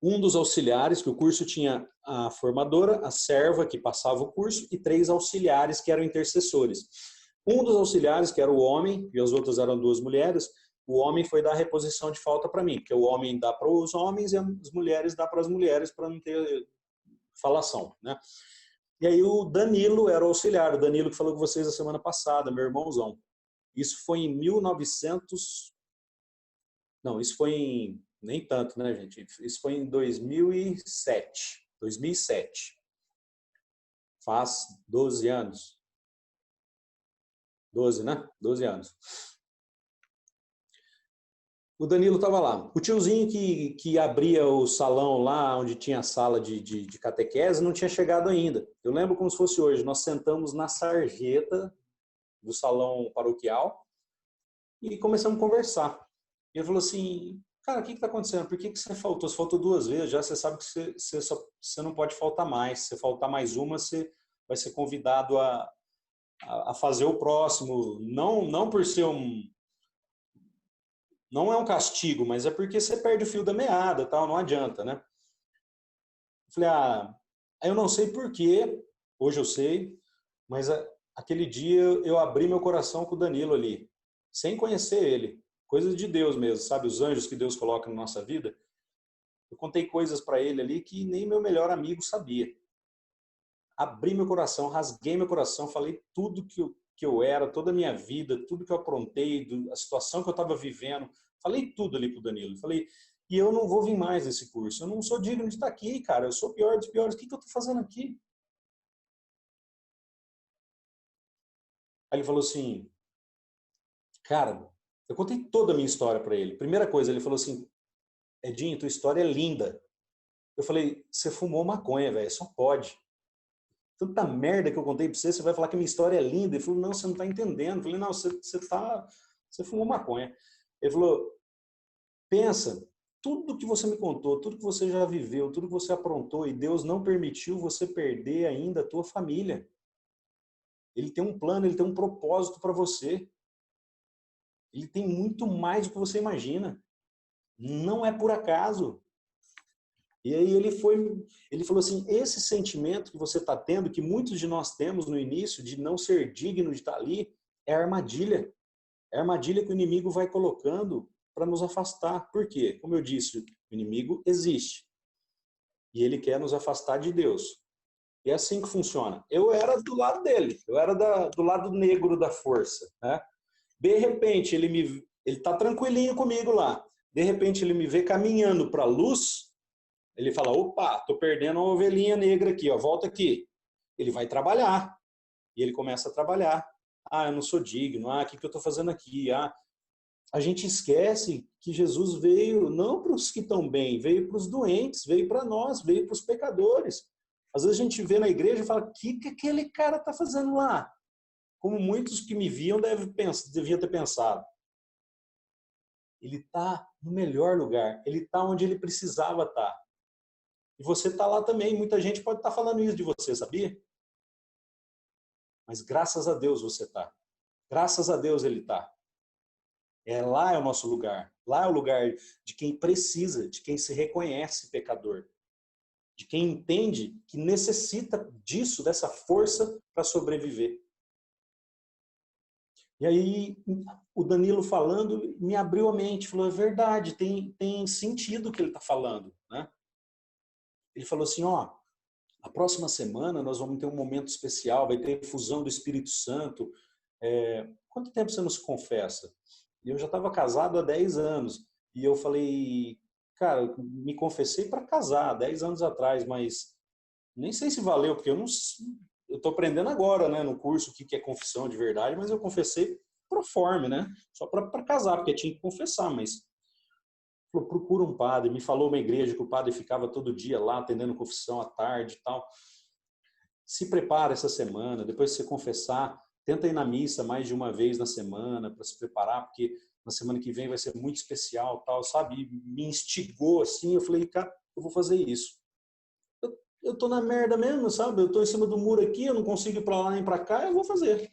Um dos auxiliares, que o curso tinha a formadora, a serva que passava o curso e 3 auxiliares que eram intercessores. Um dos auxiliares, que era o homem, e as outras eram 2 mulheres, o homem foi dar reposição de falta para mim, porque o homem dá para os homens e as mulheres dá para as mulheres, para não ter falação, né? E aí o Danilo era o auxiliar, o Danilo que falou com vocês a semana passada, meu irmãozão. Isso foi em 1900... Não, isso foi em... Nem tanto, né, gente? Isso foi em 2007. 2007. Faz 12 anos. 12, né? 12 anos. O Danilo estava lá. O tiozinho que abria o salão lá, onde tinha a sala de catequese, não tinha chegado ainda. Eu lembro como se fosse hoje. Nós sentamos na sarjeta do salão paroquial e começamos a conversar. E ele falou assim: cara, o que está acontecendo? Por que você faltou? Você faltou 2 vezes já, você sabe que você não pode faltar mais. Se faltar mais uma, você vai ser convidado a fazer o próximo. Não por ser não é um castigo, mas é porque você perde o fio da meada, tal, não adianta, né? Eu falei, eu não sei porquê, hoje eu sei, mas aquele dia eu abri meu coração com o Danilo ali, sem conhecer ele. Coisas de Deus mesmo, sabe? Os anjos que Deus coloca na nossa vida. Eu contei coisas para ele ali que nem meu melhor amigo sabia. Abri meu coração, rasguei meu coração, falei tudo que eu era, toda a minha vida, tudo que eu aprontei, a situação que eu estava vivendo. Falei tudo ali pro Danilo. Falei, e eu não vou vir mais nesse curso. Eu não sou digno de estar aqui, cara. Eu sou o pior dos piores. O que eu estou fazendo aqui? Aí ele falou assim, cara, eu contei toda a minha história para ele. Primeira coisa, ele falou assim, Edinho, tua história é linda. Eu falei, você fumou maconha, velho, só pode. Tanta merda que eu contei pra você vai falar que a minha história é linda. Ele falou, não, você não tá entendendo. Eu falei, não, você fumou maconha. Ele falou, pensa, tudo que você me contou, tudo que você já viveu, tudo que você aprontou e Deus não permitiu você perder ainda a tua família. Ele tem um plano, ele tem um propósito para você. Ele tem muito mais do que você imagina. Não é por acaso. E aí ele falou assim, esse sentimento que você está tendo, que muitos de nós temos no início, de não ser digno de estar ali, é armadilha. É a armadilha que o inimigo vai colocando para nos afastar. Por quê? Como eu disse, o inimigo existe. E ele quer nos afastar de Deus. E é assim que funciona. Eu era do lado dele, eu era do lado negro da força, né? De repente, ele está tranquilinho comigo lá. De repente, ele me vê caminhando para a luz. Ele fala, opa, tô perdendo uma ovelhinha negra aqui, ó, volta aqui. Ele vai trabalhar. E ele começa a trabalhar. Eu não sou digno. O que eu tô fazendo aqui? A gente esquece que Jesus veio não para os que estão bem, veio para os doentes, veio para nós, veio para os pecadores. Às vezes a gente vê na igreja e fala, o que aquele cara está fazendo lá? Como muitos que me viam deviam ter pensado. Ele está no melhor lugar. Ele está onde ele precisava estar. E você está lá também. Muita gente pode estar falando isso de você, sabia? Mas graças a Deus você está. Graças a Deus ele está. Lá é o nosso lugar. Lá é o lugar de quem precisa, de quem se reconhece pecador. De quem entende que necessita disso, dessa força para sobreviver. E aí o Danilo falando me abriu a mente, falou, é verdade, tem sentido o que ele está falando, né? Ele falou assim, ó, a próxima semana nós vamos ter um momento especial, vai ter fusão do Espírito Santo. Quanto tempo você não se confessa? Eu já estava casado há 10 anos. E eu falei, cara, me confessei para casar, 10 anos atrás, mas nem sei se valeu, porque eu estou aprendendo agora, né, no curso o que é confissão de verdade, mas eu confessei pro forma, né? Só para casar, porque tinha que confessar, mas falou, procura um padre. Me falou uma igreja que o padre ficava todo dia lá atendendo confissão à tarde e tal. Se prepara essa semana, depois de você confessar, tenta ir na missa mais de uma vez na semana para se preparar, porque na semana que vem vai ser muito especial, tal, sabe? E me instigou assim, eu falei, cara, eu vou fazer isso. Eu tô na merda mesmo, sabe? Eu tô em cima do muro aqui, eu não consigo ir para lá nem para cá, eu vou fazer.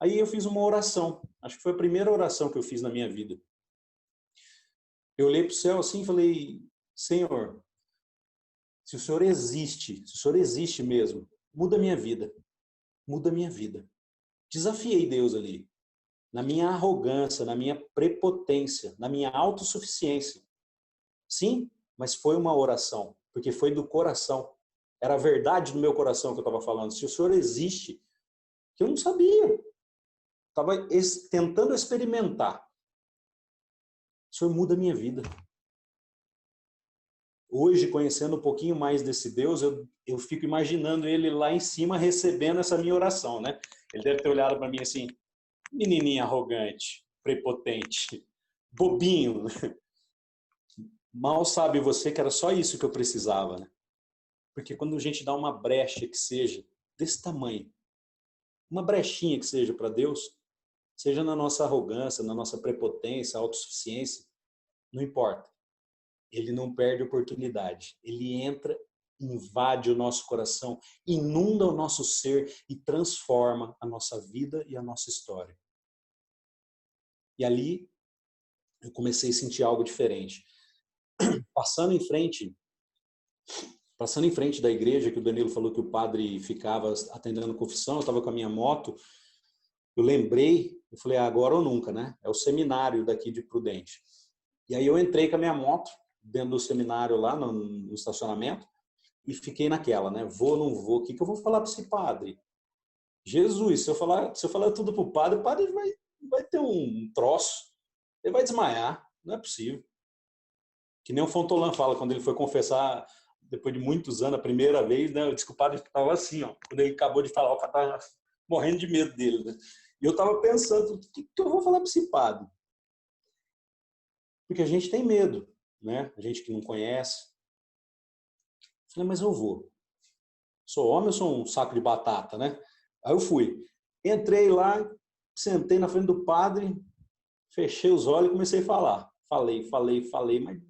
Aí eu fiz uma oração. Acho que foi a primeira oração que eu fiz na minha vida. Eu olhei para o céu assim e falei, Senhor, se o Senhor existe mesmo, muda a minha vida. Muda a minha vida. Desafiei Deus ali. Na minha arrogância, na minha prepotência, na minha autossuficiência. Sim, mas foi uma oração, porque foi do coração. Era a verdade do meu coração que eu estava falando. Se o Senhor existe, que eu não sabia. Estava tentando experimentar. O Senhor muda a minha vida. Hoje, conhecendo um pouquinho mais desse Deus, eu fico imaginando ele lá em cima recebendo essa minha oração, né? Ele deve ter olhado para mim assim, menininha arrogante, prepotente, bobinho. Mal sabe você que era só isso que eu precisava, né? Porque quando a gente dá uma brecha que seja desse tamanho, uma brechinha que seja para Deus, seja na nossa arrogância, na nossa prepotência, autossuficiência, não importa. Ele não perde oportunidade. Ele entra, invade o nosso coração, inunda o nosso ser e transforma a nossa vida e a nossa história. E ali eu comecei a sentir algo diferente. Passando em frente da igreja, que o Danilo falou que o padre ficava atendendo confissão, eu estava com a minha moto, eu lembrei, eu falei, agora ou nunca, né? É o seminário daqui de Prudente. E aí eu entrei com a minha moto, dentro do seminário lá no estacionamento, e fiquei naquela, né? Vou, não vou, o que eu vou falar para esse padre? Jesus, se eu falar tudo para o padre vai ter um troço, ele vai desmaiar, não é possível. Que nem o Fontolã fala, quando ele foi confessar, depois de muitos anos, a primeira vez, né? Eu disse que o padre estava assim, ó, quando ele acabou de falar, o cara estava morrendo de medo dele, né? E eu estava pensando, o que eu vou falar para esse padre? Porque a gente tem medo, né? A gente que não conhece. Eu falei, mas eu vou. Sou homem ou sou um saco de batata, né? Aí eu fui. Entrei lá, sentei na frente do padre, fechei os olhos e comecei a falar. Falei, mas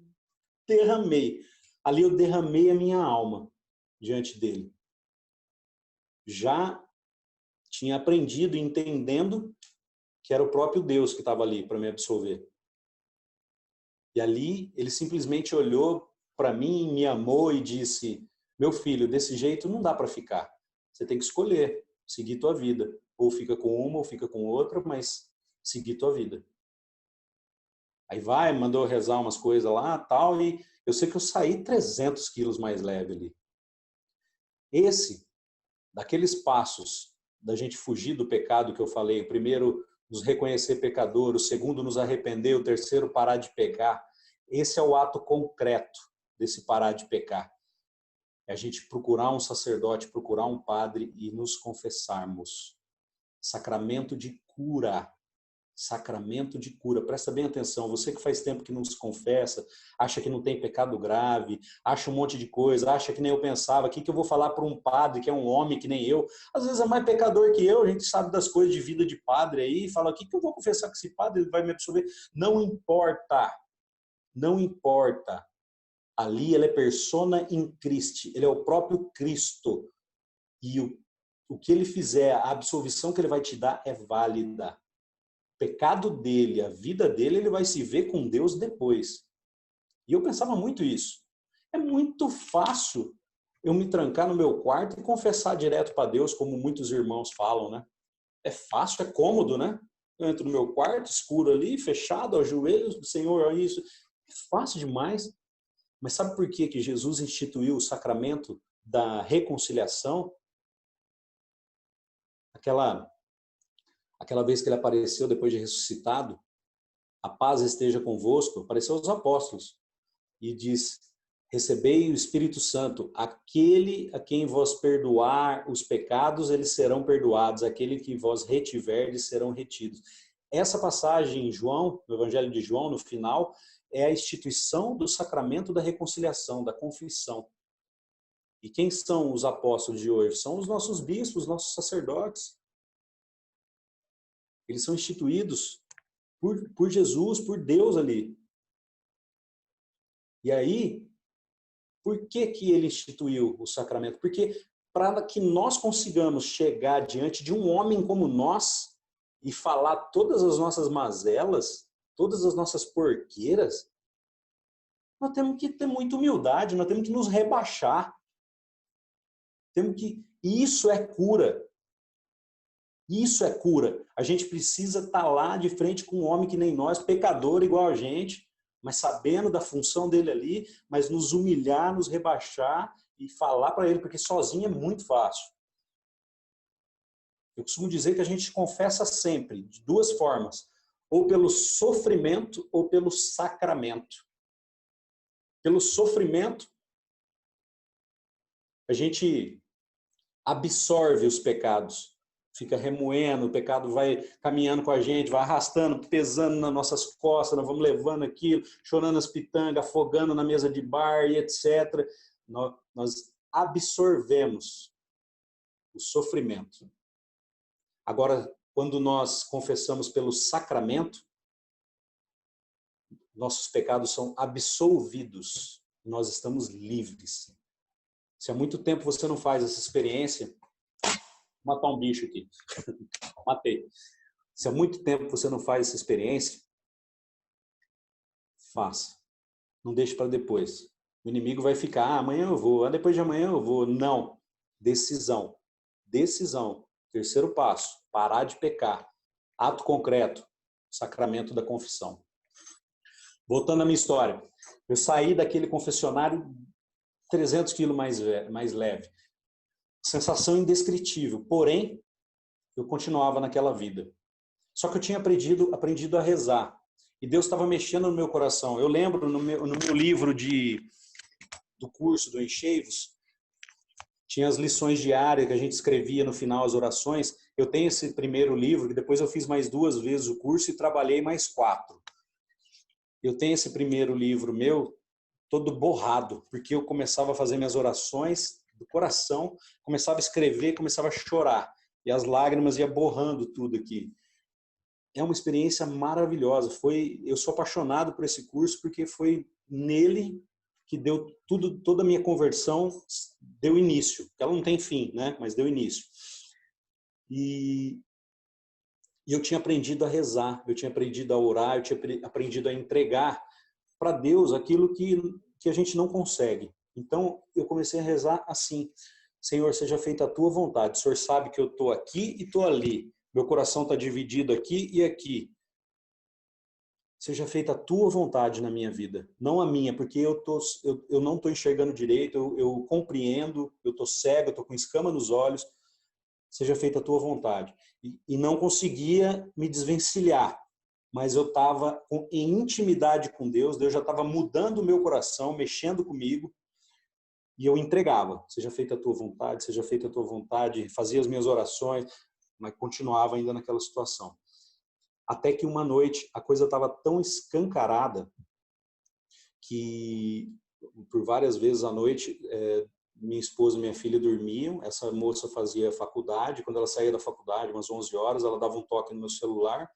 derramei. Ali eu derramei a minha alma diante dele. Já tinha aprendido e entendendo que era o próprio Deus que estava ali para me absolver. E ali ele simplesmente olhou para mim, me amou e disse, meu filho, desse jeito não dá para ficar. Você tem que escolher, seguir tua vida. Ou fica com uma ou fica com outra, mas seguir tua vida. Aí mandou rezar umas coisas lá, tal, e eu sei que eu saí 300 quilos mais leve ali. Daqueles passos da gente fugir do pecado que eu falei, o primeiro, nos reconhecer pecador, o segundo, nos arrepender, o terceiro, parar de pecar. Esse é o ato concreto desse parar de pecar. É a gente procurar um sacerdote, procurar um padre e nos confessarmos. Sacramento de cura. Sacramento de cura. Presta bem atenção. Você que faz tempo que não se confessa, acha que não tem pecado grave, acha um monte de coisa, acha que nem eu pensava, o que eu vou falar para um padre que é um homem que nem eu? Às vezes é mais pecador que eu, a gente sabe das coisas de vida de padre aí, fala, o que eu vou confessar com esse padre? Ele vai me absolver. Não importa. Não importa. Ali ele é persona in Christi, ele é o próprio Cristo. E o que ele fizer, a absolvição que ele vai te dar é válida. O pecado dele, a vida dele, ele vai se ver com Deus depois. E eu pensava muito isso. É muito fácil eu me trancar no meu quarto e confessar direto para Deus, como muitos irmãos falam, né? É fácil, é cômodo, né? Eu entro no meu quarto, escuro ali, fechado, aos joelhos, Senhor, olha isso. É fácil demais. Mas sabe por que que Jesus instituiu o sacramento da reconciliação? Aquela vez que ele apareceu depois de ressuscitado, a paz esteja convosco, apareceu aos apóstolos e diz, recebei o Espírito Santo, aquele a quem vos perdoar os pecados, eles serão perdoados, aquele que vos retiverdes serão retidos. Essa passagem em João, no Evangelho de João, no final, é a instituição do sacramento da reconciliação, da confissão. E quem são os apóstolos de hoje? São os nossos bispos, nossos sacerdotes. Eles são instituídos por Jesus, por Deus ali. E aí, por que que ele instituiu o sacramento? Porque para que nós consigamos chegar diante de um homem como nós e falar todas as nossas mazelas, todas as nossas porqueiras, nós temos que ter muita humildade, nós temos que nos rebaixar. E isso é cura. Isso é cura. A gente precisa estar lá de frente com um homem que nem nós, pecador igual a gente, mas sabendo da função dele ali, mas nos humilhar, nos rebaixar e falar para ele, porque sozinho é muito fácil. Eu costumo dizer que a gente confessa sempre, de duas formas, ou pelo sofrimento ou pelo sacramento. Pelo sofrimento, a gente absorve os pecados, fica remoendo, o pecado vai caminhando com a gente, vai arrastando, pesando nas nossas costas, nós vamos levando aquilo, chorando as pitangas, afogando na mesa de bar e etc. Nós absorvemos o sofrimento. Agora, quando nós confessamos pelo sacramento, nossos pecados são absolvidos, nós estamos livres. Se há muito tempo você não faz essa experiência, vou matar um bicho aqui, matei. Se há muito tempo você não faz essa experiência, faça. Não deixe para depois. O inimigo vai ficar, amanhã eu vou, depois de amanhã eu vou. Não. Decisão. Decisão. Terceiro passo, parar de pecar. Ato concreto, sacramento da confissão. Voltando à minha história. Eu saí daquele confessionário 300 quilos mais leve. Sensação indescritível. Porém, eu continuava naquela vida. Só que eu tinha aprendido a rezar. E Deus estava mexendo no meu coração. Eu lembro no meu livro do curso do Encheivos, tinha as lições diárias que a gente escrevia no final, as orações. Eu tenho esse primeiro livro, que depois eu fiz mais 2 vezes o curso e trabalhei mais 4. Eu tenho esse primeiro livro meu, todo borrado, porque eu começava a fazer minhas orações do coração, começava a escrever, começava a chorar. E as lágrimas iam borrando tudo aqui. É uma experiência maravilhosa. Eu sou apaixonado por esse curso, porque foi nele que deu toda a minha conversão deu início. Ela não tem fim, né? Mas deu início. E eu tinha aprendido a rezar, eu tinha aprendido a orar, eu tinha aprendido a entregar para Deus aquilo que a gente não consegue. Então, eu comecei a rezar assim: Senhor, seja feita a tua vontade. O Senhor sabe que eu estou aqui e estou ali. Meu coração está dividido aqui e aqui. Seja feita a tua vontade na minha vida, não a minha, porque eu não estou enxergando direito, eu compreendo, eu estou cego, eu estou com escama nos olhos. Seja feita a tua vontade. E não conseguia me desvencilhar, mas eu estava em intimidade com Deus, Deus já estava mudando o meu coração, mexendo comigo, e eu entregava. Seja feita a tua vontade, seja feita a tua vontade, fazia as minhas orações, mas continuava ainda naquela situação. Até que uma noite a coisa estava tão escancarada que por várias vezes à noite minha esposa e minha filha dormiam. Essa moça fazia faculdade. Quando ela saía da faculdade, umas 11 horas, ela dava um toque no meu celular.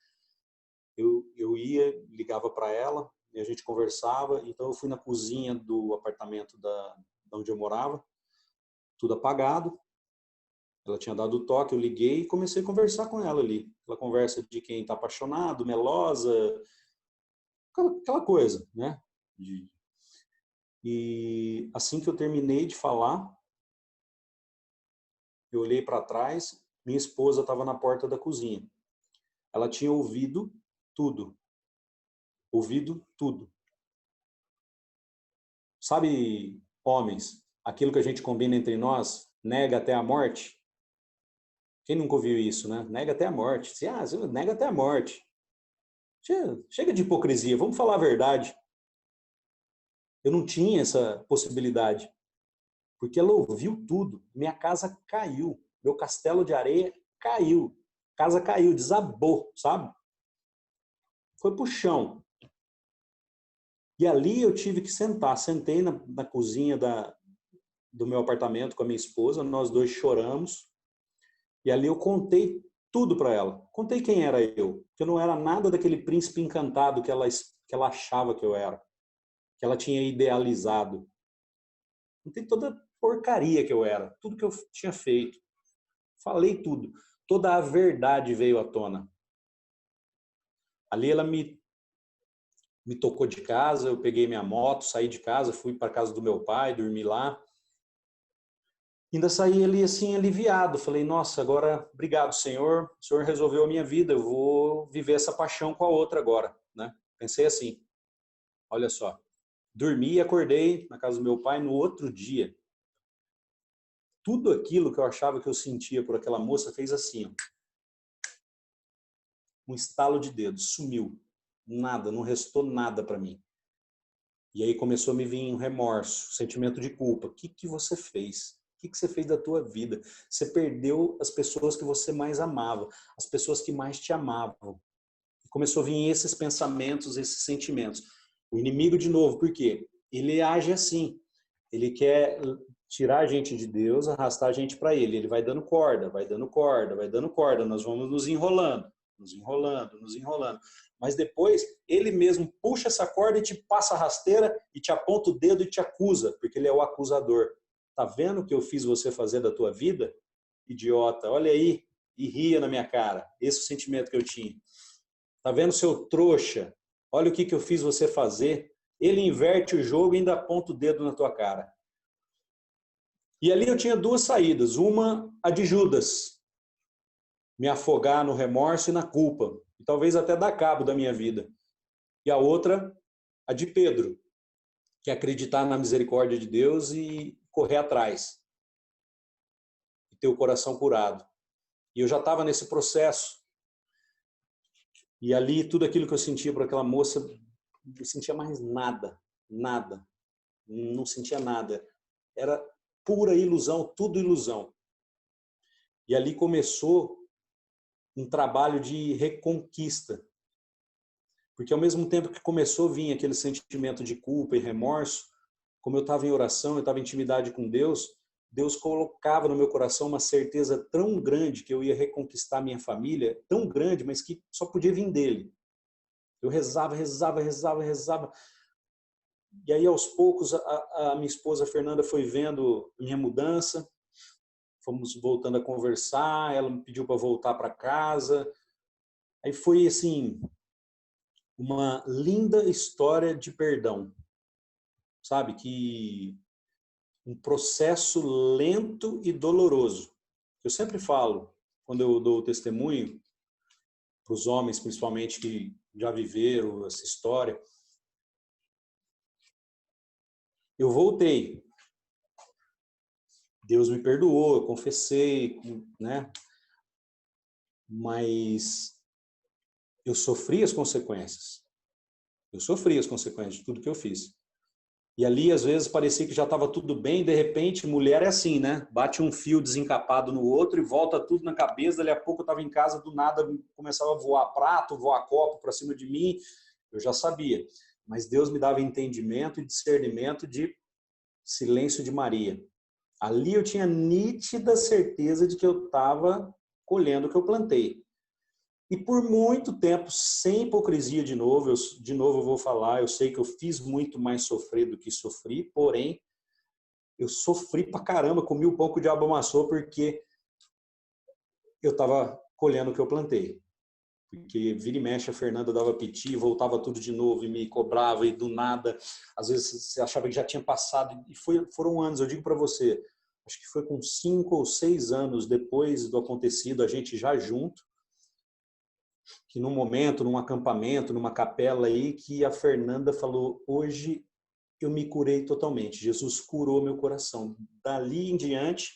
Eu ia, ligava para ela e a gente conversava. Então eu fui na cozinha do apartamento da onde eu morava, tudo apagado. Ela tinha dado o toque, eu liguei e comecei a conversar com ela ali. Aquela conversa de quem está apaixonado, melosa, aquela coisa, né? E assim que eu terminei de falar, eu olhei para trás, minha esposa estava na porta da cozinha. Ela tinha ouvido tudo. Ouvido tudo. Sabe, homens, aquilo que a gente combina entre nós, nega até a morte? Quem nunca ouviu isso, né? Nega até a morte. Você nega até a morte. Chega de hipocrisia, vamos falar a verdade. Eu não tinha essa possibilidade, porque ela ouviu tudo. Minha casa caiu, meu castelo de areia caiu, casa caiu, desabou, sabe? Foi pro chão. E ali eu tive que sentar. Sentei na cozinha do meu apartamento com a minha esposa, nós dois choramos. E ali eu contei tudo para ela. Contei quem era eu, que eu não era nada daquele príncipe encantado que ela achava que eu era, que ela tinha idealizado. Contei toda a porcaria que eu era, tudo que eu tinha feito. Falei tudo. Toda a verdade veio à tona. Ali ela me tocou de casa, eu peguei minha moto, saí de casa, fui para a casa do meu pai, dormi lá. Ainda saí ali assim aliviado, falei, nossa, agora, obrigado, Senhor, o Senhor resolveu a minha vida, eu vou viver essa paixão com a outra agora, né? Pensei assim, olha só, dormi e acordei na casa do meu pai no outro dia. Tudo aquilo que eu achava que eu sentia por aquela moça fez assim, ó. Um estalo de dedos, sumiu, nada, não restou nada para mim. E aí começou a me vir um remorso, sentimento de culpa. O que você fez? O que você fez da tua vida? Você perdeu as pessoas que você mais amava, as pessoas que mais te amavam. E começou a vir esses pensamentos, esses sentimentos. O inimigo de novo, por quê? Ele age assim. Ele quer tirar a gente de Deus, arrastar a gente para ele. Ele vai dando corda, vai dando corda, vai dando corda. Nós vamos nos enrolando, nos enrolando, nos enrolando. Mas depois, ele mesmo puxa essa corda e te passa a rasteira e te aponta o dedo e te acusa, porque ele é o acusador. Tá vendo o que eu fiz você fazer da tua vida? Idiota, olha aí, e ria na minha cara. Esse é o sentimento que eu tinha. Tá vendo, seu trouxa? Olha o que eu fiz você fazer. Ele inverte o jogo e ainda aponta o dedo na tua cara. E ali eu tinha duas saídas. Uma, a de Judas. Me afogar no remorso e na culpa. E talvez até dar cabo da minha vida. E a outra, a de Pedro. Que é acreditar na misericórdia de Deus e correr atrás. E ter o coração curado. E eu já estava nesse processo. E ali, tudo aquilo que eu sentia por aquela moça, não sentia mais nada. Nada. Não sentia nada. Era pura ilusão, tudo ilusão. E ali começou um trabalho de reconquista. Porque ao mesmo tempo que começou a vir aquele sentimento de culpa e remorso, como eu estava em oração, eu estava em intimidade com Deus, Deus colocava no meu coração uma certeza tão grande que eu ia reconquistar minha família, tão grande, mas que só podia vir dele. Eu rezava, rezava, rezava, rezava. E aí, aos poucos, a minha esposa Fernanda foi vendo minha mudança, fomos voltando a conversar, ela me pediu para voltar para casa. Aí foi, assim, uma linda história de perdão, sabe? Que um processo lento e doloroso. Eu sempre falo, quando eu dou testemunho, para os homens, principalmente, que já viveram essa história, eu voltei. Deus me perdoou, eu confessei, né? Mas eu sofri as consequências. Eu sofri as consequências de tudo que eu fiz. E ali, às vezes, parecia que já estava tudo bem, e de repente, mulher é assim, né? Bate um fio desencapado no outro e volta tudo na cabeça. Dali a pouco eu estava em casa, do nada começava a voar prato, voar copo para cima de mim. Eu já sabia. Mas Deus me dava entendimento e discernimento de silêncio de Maria. Ali eu tinha nítida certeza de que eu estava colhendo o que eu plantei. E por muito tempo, sem hipocrisia de novo eu vou falar, eu sei que eu fiz muito mais sofrer do que sofri, porém, eu sofri pra caramba, comi o pão que o diabo amassou, porque eu estava colhendo o que eu plantei. Porque vira e mexe, a Fernanda dava piti, voltava tudo de novo e me cobrava, e do nada, às vezes você achava que já tinha passado, e foram anos, eu digo para você, acho que foi com 5 ou 6 anos depois do acontecido, a gente já junto, que num momento, num acampamento, numa capela aí, que a Fernanda falou, hoje eu me curei totalmente, Jesus curou meu coração. Dali em diante,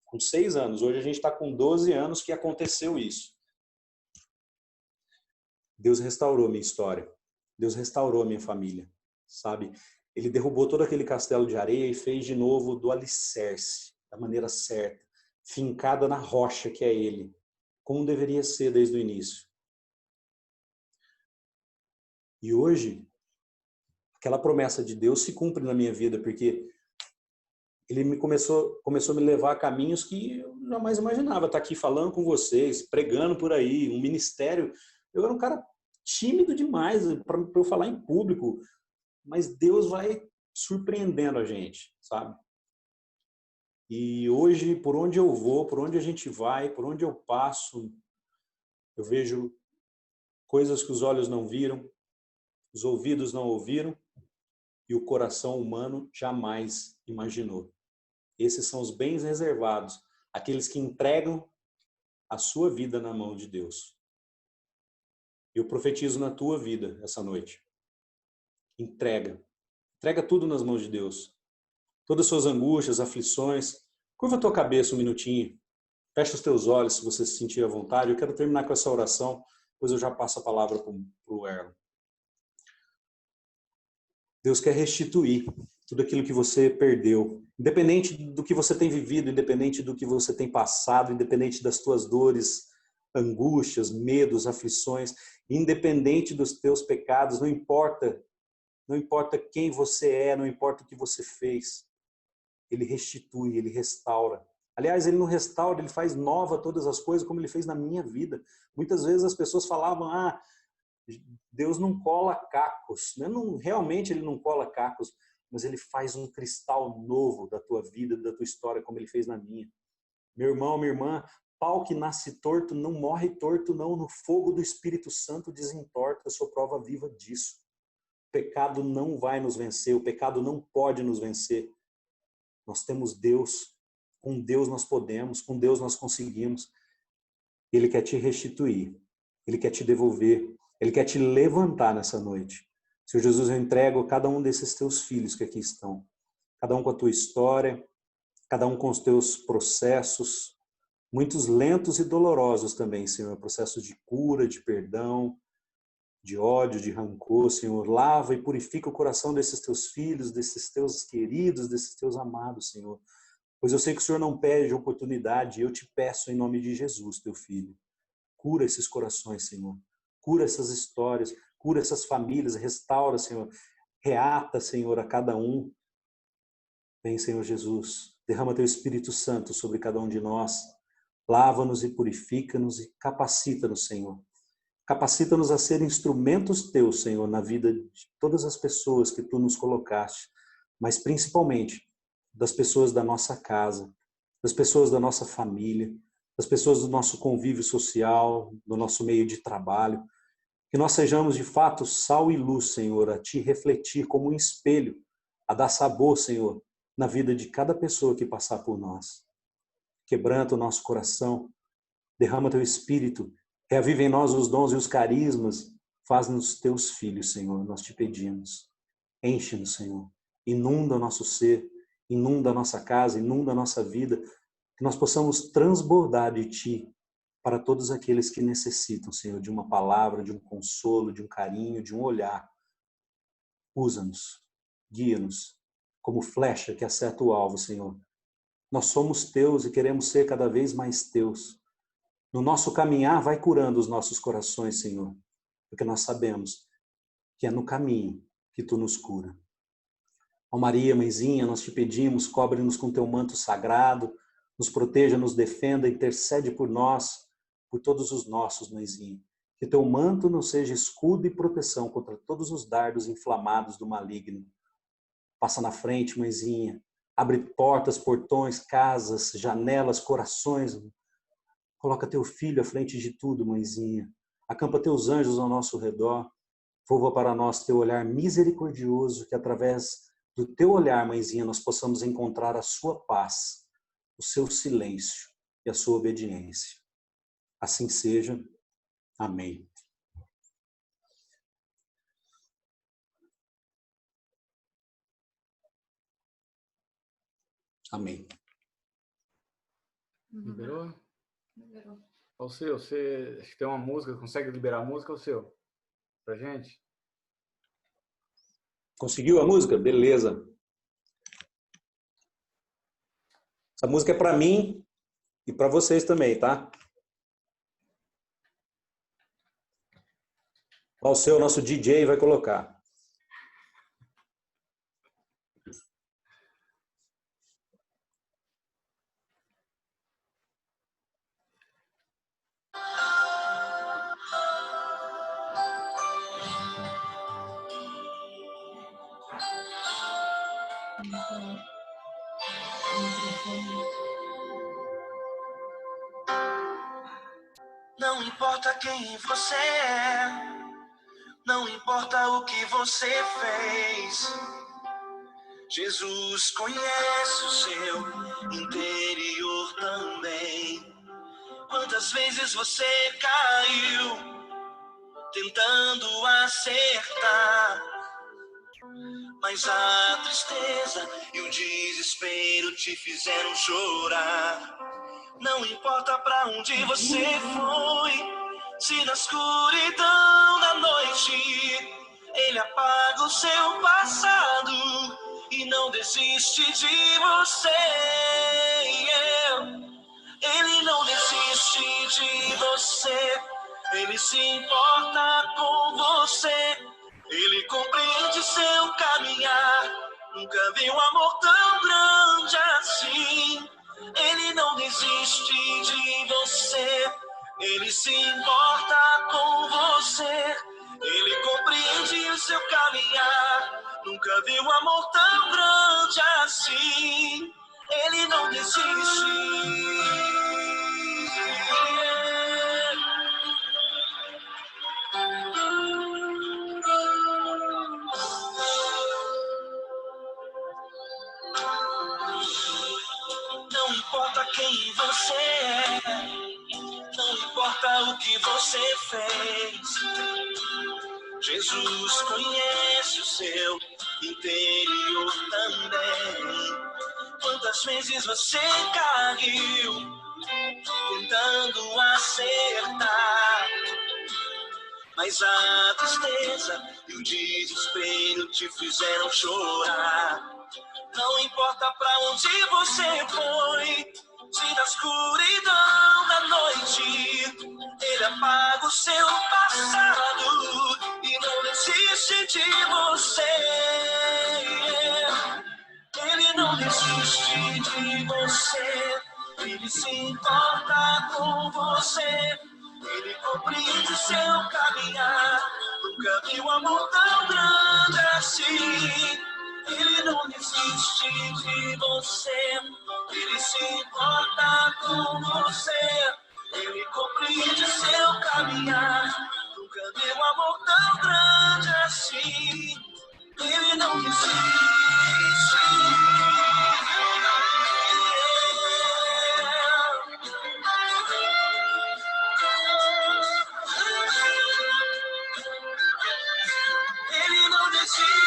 com 6 anos, hoje a gente está com 12 anos que aconteceu isso. Deus restaurou minha história, Deus restaurou minha família, sabe? Ele derrubou todo aquele castelo de areia e fez de novo do alicerce, da maneira certa, fincada na rocha que é Ele, como deveria ser desde o início. E hoje, aquela promessa de Deus se cumpre na minha vida, porque Ele começou a me levar a caminhos que eu jamais imaginava. Estar aqui falando com vocês, pregando por aí, um ministério. Eu era um cara tímido demais para eu falar em público, mas Deus vai surpreendendo a gente, sabe? E hoje, por onde eu vou, por onde a gente vai, por onde eu passo, eu vejo coisas que os olhos não viram, os ouvidos não ouviram e o coração humano jamais imaginou. Esses são os bens reservados, aqueles que entregam a sua vida na mão de Deus. Eu profetizo na tua vida essa noite. Entrega. Entrega tudo nas mãos de Deus. Todas as suas angústias, aflições. Curva a tua cabeça um minutinho. Fecha os teus olhos se você se sentir à vontade. Eu quero terminar com essa oração, depois eu já passo a palavra para o Erlon. Deus quer restituir tudo aquilo que você perdeu. Independente do que você tem vivido, independente do que você tem passado, independente das tuas dores, angústias, medos, aflições, independente dos teus pecados, não importa quem você é, não importa o que você fez. Ele restitui, ele restaura. Aliás, ele não restaura, ele faz nova todas as coisas, como ele fez na minha vida. Muitas vezes as pessoas falavam, Deus não cola cacos. Não, realmente ele não cola cacos, mas ele faz um cristal novo da tua vida, da tua história, como ele fez na minha. Meu irmão, minha irmã, pau que nasce torto não morre torto, não. No fogo do Espírito Santo desentorta. Eu sou prova viva disso. O pecado não vai nos vencer, o pecado não pode nos vencer. Nós temos Deus, com Deus nós podemos, com Deus nós conseguimos. Ele quer te restituir, Ele quer te devolver, Ele quer te levantar nessa noite. Senhor Jesus, eu entrego cada um desses teus filhos que aqui estão, cada um com a tua história, cada um com os teus processos, muitos lentos e dolorosos também, Senhor, processos de cura, de perdão, de ódio, de rancor, Senhor. Lava e purifica o coração desses teus filhos, desses teus queridos, desses teus amados, Senhor. Pois eu sei que o Senhor não pede oportunidade, eu te peço em nome de Jesus, teu filho. Cura esses corações, Senhor. Cura essas histórias, cura essas famílias, restaura, Senhor. Reata, Senhor, a cada um. Vem, Senhor Jesus. Derrama teu Espírito Santo sobre cada um de nós. Lava-nos e purifica-nos e capacita-nos, Senhor. Capacita-nos a ser instrumentos teus, Senhor, na vida de todas as pessoas que tu nos colocaste, mas principalmente das pessoas da nossa casa, das pessoas da nossa família, das pessoas do nosso convívio social, do nosso meio de trabalho. Que nós sejamos de fato sal e luz, Senhor, a te refletir como um espelho, a dar sabor, Senhor, na vida de cada pessoa que passar por nós. Quebranta o nosso coração, derrama teu Espírito, reaviva em nós os dons e os carismas, faz-nos teus filhos, Senhor, nós te pedimos. Enche-nos, Senhor, inunda o nosso ser, inunda a nossa casa, inunda a nossa vida, que nós possamos transbordar de ti para todos aqueles que necessitam, Senhor, de uma palavra, de um consolo, de um carinho, de um olhar. Usa-nos, Guia-nos como flecha que acerta o alvo, Senhor. Nós somos teus e queremos ser cada vez mais teus. No nosso caminhar, vai curando os nossos corações, Senhor, porque nós sabemos que é no caminho que tu nos cura. Ó Maria, mãezinha, nós te pedimos, cobre-nos com teu manto sagrado, nos proteja, nos defenda, intercede por nós, por todos os nossos, mãezinha. Que teu manto não seja escudo e proteção contra todos os dardos inflamados do maligno. Passa na frente, mãezinha. Abre portas, portões, casas, janelas, corações. Coloca teu filho à frente de tudo, mãezinha. Acampa teus anjos ao nosso redor. Volva para nós teu olhar misericordioso, que através do teu olhar, mãezinha, nós possamos encontrar a sua paz, o seu silêncio e a sua obediência. Assim seja. Amém. Amém. Liberou? Liberou. O seu, você acho que tem uma música, consegue liberar a música, o seu? Pra gente? Conseguiu a música? Beleza. Essa música é para mim e para vocês também, tá? O seu, nosso DJ, vai colocar. Não importa quem você é, não importa o que você fez, Jesus conhece o seu interior também. Quantas vezes você caiu tentando acertar, mas a tristeza e o desespero te fizeram chorar. Não importa pra onde você foi, se na escuridão da noite Ele apaga o seu passado e não desiste de você. Ele não desiste de você, Ele se importa com você, Ele compreende seu caminhar. Nunca vi um amor tão grande assim. Ele não desiste de você, Ele se importa com você, Ele compreende o seu caminhar. Nunca vi um amor tão grande assim. Ele não desiste. Não importa quem você é, não importa o que você fez, Jesus conhece o seu interior também. Quantas vezes você caiu tentando acertar, mas a tristeza e o desespero te fizeram chorar. Não importa pra onde você foi, se na escuridão da noite Ele apaga o seu passado e não desiste de você. Ele não desiste de você, Ele se importa com você, Ele compreende seu caminhar. Nunca vi um amor tão grande assim. Ele não desiste de você, Ele se importa com você, Ele compreende seu caminhar. Nunca vi um amor tão grande assim. Ele não desiste. Ele não desiste.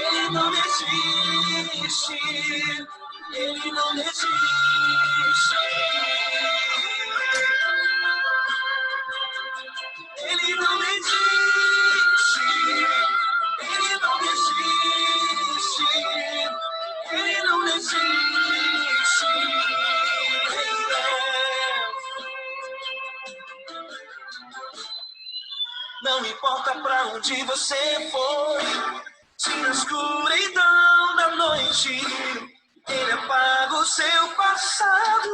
Ele não desiste. Ele não desiste. Ele não desiste. Ele Não importa pra onde você foi, se na escuridão da noite ele apaga o seu passado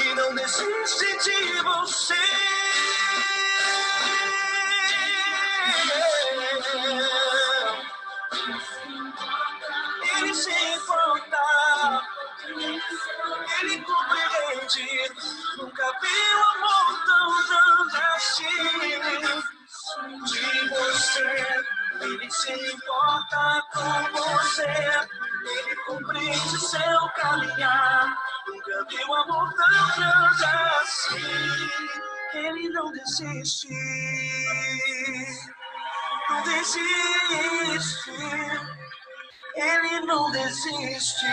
e não desiste de você. Ele se importa, ele compreende. Nunca vi um amor tão assim de você. Ele se importa com você, ele compreende seu caminhar. Nunca vi um amor tão grande assim. Ele não desiste, não desiste. Ele não desiste.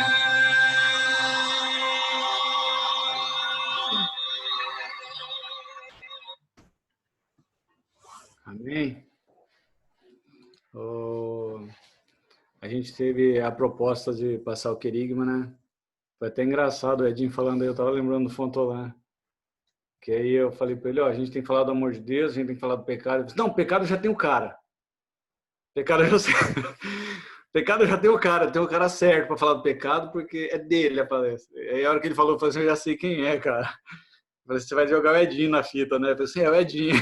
Amém. A gente teve a proposta de passar o querigma, né? Foi até engraçado o Edinho falando aí, eu tava lembrando do Fontolã. Que aí eu falei para ele, ó, a gente tem que falar do amor de Deus, a gente tem que falar do pecado. Ele disse, não, pecado já tem o cara. Pecado já sei. Pecado já tem o cara certo para falar do pecado, porque é dele a palestra. Aí a hora que ele falou, eu falei assim, eu já sei quem é, cara. Eu falei, você vai jogar o Edinho na fita, né? Eu falei assim, é o Edinho.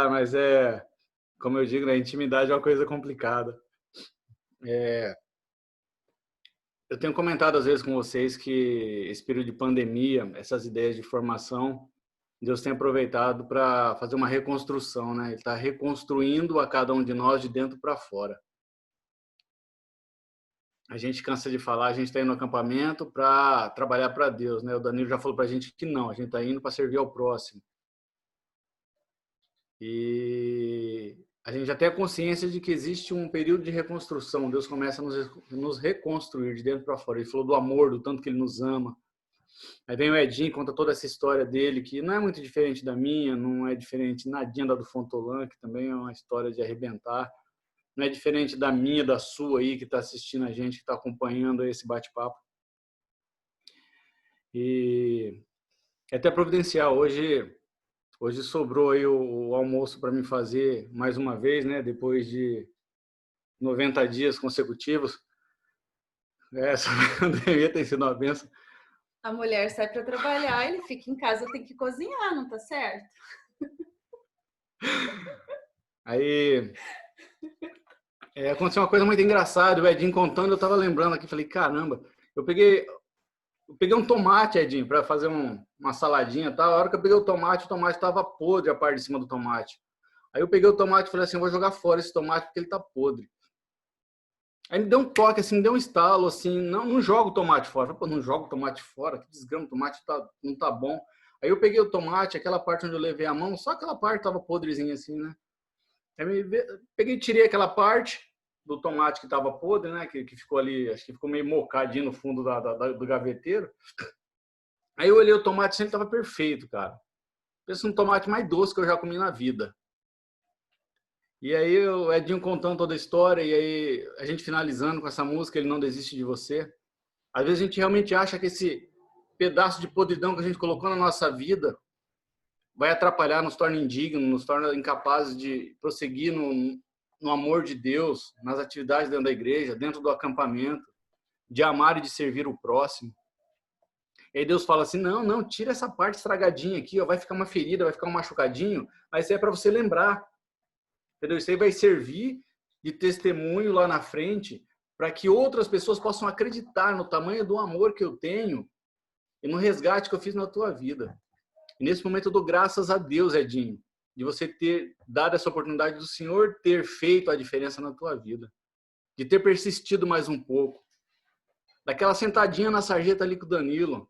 Mas como eu digo, né, a intimidade é uma coisa complicada. Eu tenho comentado às vezes com vocês que esse período de pandemia, essas ideias de formação, Deus tem aproveitado para fazer uma reconstrução, né? Ele está reconstruindo a cada um de nós de dentro para fora. A gente cansa de falar, a gente está indo no acampamento para trabalhar para Deus, né? O Danilo já falou para a gente que não, a gente está indo para servir ao próximo. E a gente já tem a consciência de que existe um período de reconstrução. Deus começa a nos reconstruir de dentro para fora. Ele falou do amor, do tanto que Ele nos ama. Aí vem o Edinho, conta toda essa história dele, que não é muito diferente da minha, não é diferente nadinha da do Fontolã, que também é uma história de arrebentar. Não é diferente da minha, da sua aí, que está assistindo a gente, que está acompanhando esse bate-papo. E é até providencial. Hoje sobrou aí o almoço para mim fazer mais uma vez, né? Depois de 90 dias consecutivos. Essa pandemia tem sido uma benção. A mulher sai para trabalhar, ele fica em casa, tem que cozinhar, não tá certo? Aí aconteceu uma coisa muito engraçada, o Edinho contando, eu estava lembrando aqui, falei, caramba, eu peguei um tomate, Edinho, para fazer uma saladinha e tal. A hora que eu peguei o tomate estava podre a parte de cima do tomate. Aí eu peguei o tomate e falei assim, eu vou jogar fora esse tomate porque ele tá podre. Aí me deu um toque, assim, me deu um estalo, assim, não joga o tomate fora. Pô, não joga o tomate fora, que desgrama, o tomate não tá bom. Aí eu peguei o tomate, aquela parte onde eu levei a mão, só aquela parte tava podrezinha assim, né? Aí peguei e tirei aquela parte do tomate que tava podre, né? Que ficou ali, acho que ficou meio mocadinho no fundo do gaveteiro. Aí eu olhei o tomate, ele tava perfeito, cara. Pensa no tomate mais doce que eu já comi na vida. E aí o Edinho contando toda a história, e aí a gente finalizando com essa música, Ele Não Desiste de Você. Às vezes a gente realmente acha que esse pedaço de podridão que a gente colocou na nossa vida vai atrapalhar, nos torna indignos, nos torna incapazes de prosseguir no amor de Deus, nas atividades dentro da igreja, dentro do acampamento, de amar e de servir o próximo. E aí Deus fala assim, não, tira essa parte estragadinha aqui, ó, vai ficar uma ferida, vai ficar um machucadinho, mas isso é para você lembrar. Entendeu? Isso aí vai servir de testemunho lá na frente para que outras pessoas possam acreditar no tamanho do amor que eu tenho e no resgate que eu fiz na tua vida. E nesse momento eu dou graças a Deus, Edinho, de você ter dado essa oportunidade do Senhor ter feito a diferença na tua vida, de ter persistido mais um pouco, daquela sentadinha na sarjeta ali com o Danilo.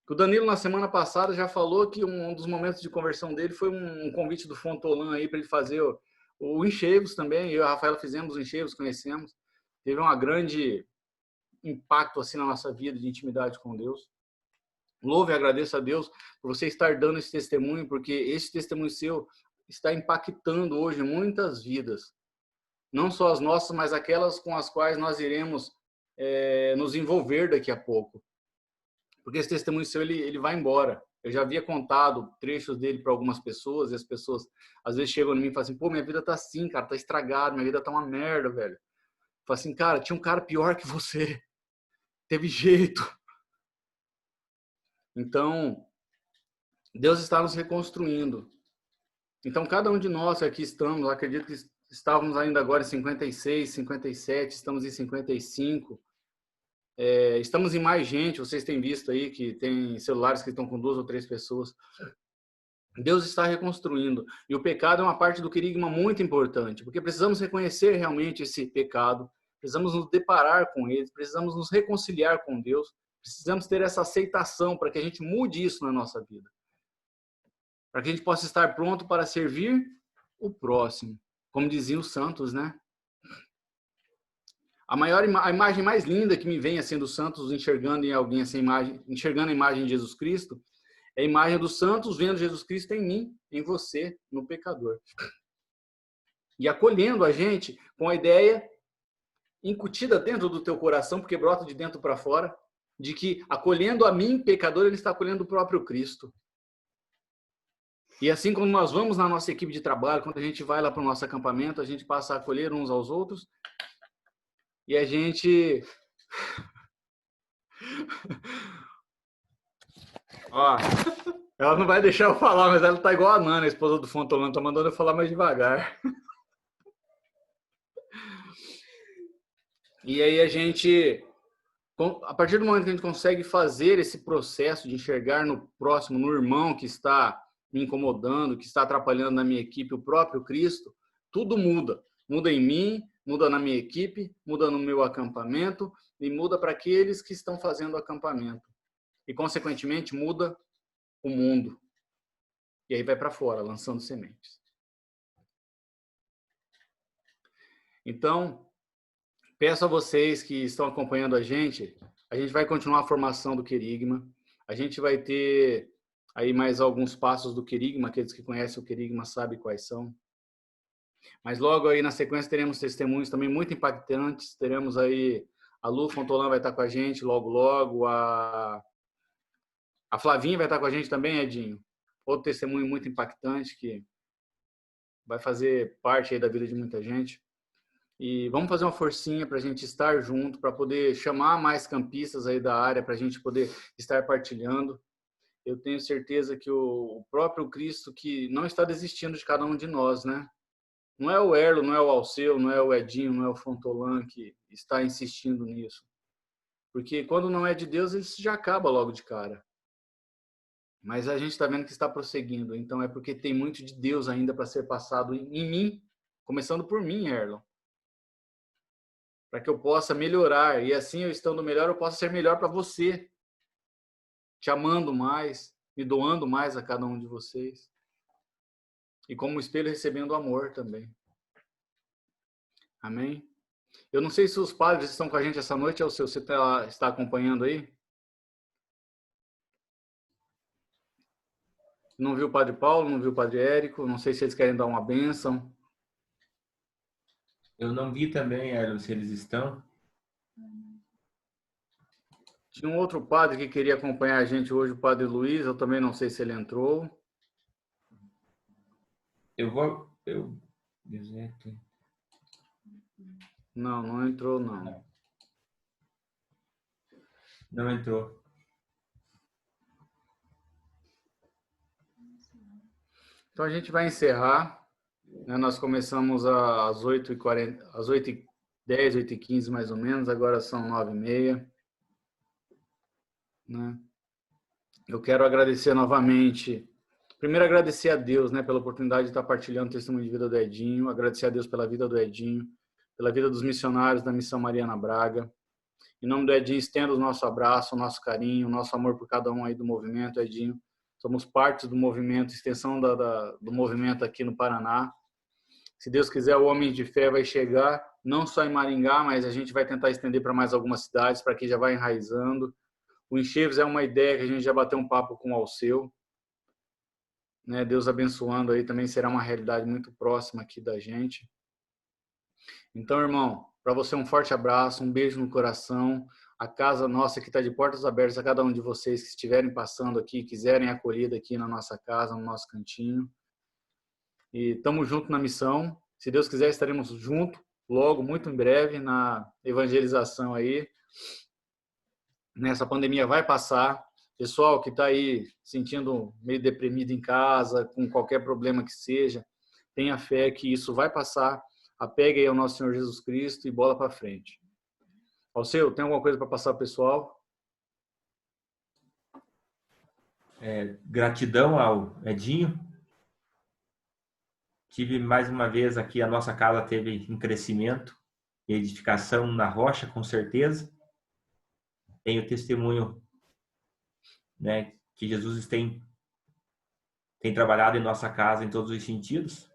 O Danilo, na semana passada, já falou que um dos momentos de conversão dele foi um convite do Fontolã aí para ele fazer o Encheios também. Eu e a Rafaela fizemos o Encheios, conhecemos. Teve um grande impacto assim na nossa vida de intimidade com Deus. Louvo e agradeço a Deus por você estar dando esse testemunho, porque esse testemunho seu está impactando hoje muitas vidas. Não só as nossas, mas aquelas com as quais nós iremos nos envolver daqui a pouco. Porque esse testemunho seu, ele vai embora. Eu já havia contado trechos dele para algumas pessoas, e as pessoas às vezes chegam em mim e falam assim, pô, minha vida tá assim, cara, tá estragada, minha vida tá uma merda, velho. Fala assim, cara, tinha um cara pior que você. Teve jeito. Então, Deus está nos reconstruindo. Então, cada um de nós que aqui estamos, acredito que estávamos ainda agora em 56, 57, estamos em 55. Estamos em mais gente, vocês têm visto aí que tem celulares que estão com 2 ou 3 pessoas. Deus está reconstruindo. E o pecado é uma parte do querigma muito importante, porque precisamos reconhecer realmente esse pecado, precisamos nos deparar com ele, precisamos nos reconciliar com Deus, precisamos ter essa aceitação para que a gente mude isso na nossa vida. Para que a gente possa estar pronto para servir o próximo. Como diziam os santos, né? A imagem mais linda que me vem assim dos santos, enxergando em alguém essa imagem, enxergando a imagem de Jesus Cristo, é a imagem dos santos vendo Jesus Cristo em mim, em você, no pecador. E acolhendo a gente com a ideia incutida dentro do teu coração, porque brota de dentro para fora, de que acolhendo a mim, pecador, ele está acolhendo o próprio Cristo. E assim como nós vamos na nossa equipe de trabalho, quando a gente vai lá para o nosso acampamento, a gente passa a acolher uns aos outros e a gente... Ó, ela não vai deixar eu falar, mas ela tá igual a Nana, a esposa do Fontolano, tá mandando eu falar mais devagar. E aí a gente, a partir do momento que a gente consegue fazer esse processo de enxergar no próximo, no irmão que está me incomodando, que está atrapalhando na minha equipe, o próprio Cristo, tudo muda. Muda em mim, muda na minha equipe, muda no meu acampamento e muda para aqueles que estão fazendo o acampamento. E, consequentemente, muda o mundo. E aí vai para fora, lançando sementes. Então, peço a vocês que estão acompanhando a gente vai continuar a formação do querigma, a gente vai ter aí mais alguns passos do querigma, aqueles que conhecem o querigma sabem quais são. Mas logo aí na sequência teremos testemunhos também muito impactantes, teremos aí a Lu Fontolan vai estar com a gente logo, a Flavinha vai estar com a gente também, Edinho. Outro testemunho muito impactante que vai fazer parte aí da vida de muita gente. E vamos fazer uma forcinha para a gente estar junto, para poder chamar mais campistas aí da área, para a gente poder estar partilhando. Eu tenho certeza que o próprio Cristo que não está desistindo de cada um de nós, né? Não é o Erlo, não é o Alceu, não é o Edinho, não é o Fontolan que está insistindo nisso. Porque quando não é de Deus, isso já acaba logo de cara. Mas a gente está vendo que está prosseguindo. Então é porque tem muito de Deus ainda para ser passado em mim, começando por mim, Erlon. Para que eu possa melhorar. E assim, eu estando melhor, eu posso ser melhor para você. Te amando mais, me doando mais a cada um de vocês. E como espelho, recebendo amor também. Amém? Eu não sei se os padres estão com a gente essa noite, ou se você está acompanhando aí. Não viu o Padre Paulo, não viu o Padre Érico, não sei se eles querem dar uma bênção. Eu não vi também, Erlo, se eles estão. Tinha um outro padre que queria acompanhar a gente hoje, o Padre Luiz, eu também não sei se ele entrou. Não entrou, não. Não entrou. Então a gente vai encerrar. Nós começamos às 8h40, às 8h10, 8h15 mais ou menos, agora são 9h30. Né? Eu quero agradecer novamente. Primeiro, agradecer a Deus, né, pela oportunidade de estar partilhando o testemunho de vida do Edinho. Agradecer a Deus pela vida do Edinho, pela vida dos missionários da Missão Mariana Braga. Em nome do Edinho, estendo o nosso abraço, o nosso carinho, o nosso amor por cada um aí do movimento, Edinho. Somos parte do movimento, extensão do movimento aqui no Paraná. Se Deus quiser, o Homem de Fé vai chegar, não só em Maringá, mas a gente vai tentar estender para mais algumas cidades, para que já vai enraizando. O Enxerves é uma ideia que a gente já bateu um papo com o Alceu. Né? Deus abençoando aí também será uma realidade muito próxima aqui da gente. Então, irmão, para você um forte abraço, um beijo no coração. A casa nossa que está de portas abertas a cada um de vocês que estiverem passando aqui, quiserem acolhida aqui na nossa casa, no nosso cantinho. E estamos juntos na missão. Se Deus quiser, estaremos juntos logo, muito em breve, na evangelização aí. Essa pandemia vai passar. Pessoal que está aí sentindo meio deprimido em casa, com qualquer problema que seja, tenha fé que isso vai passar. Apegue aí ao nosso Senhor Jesus Cristo e bola para frente. Alceu, tem alguma coisa para passar ao pessoal? Gratidão ao Edinho. Tive mais uma vez aqui, a nossa casa teve em crescimento e edificação na rocha, com certeza. Tenho testemunho, né, que Jesus tem trabalhado em nossa casa em todos os sentidos.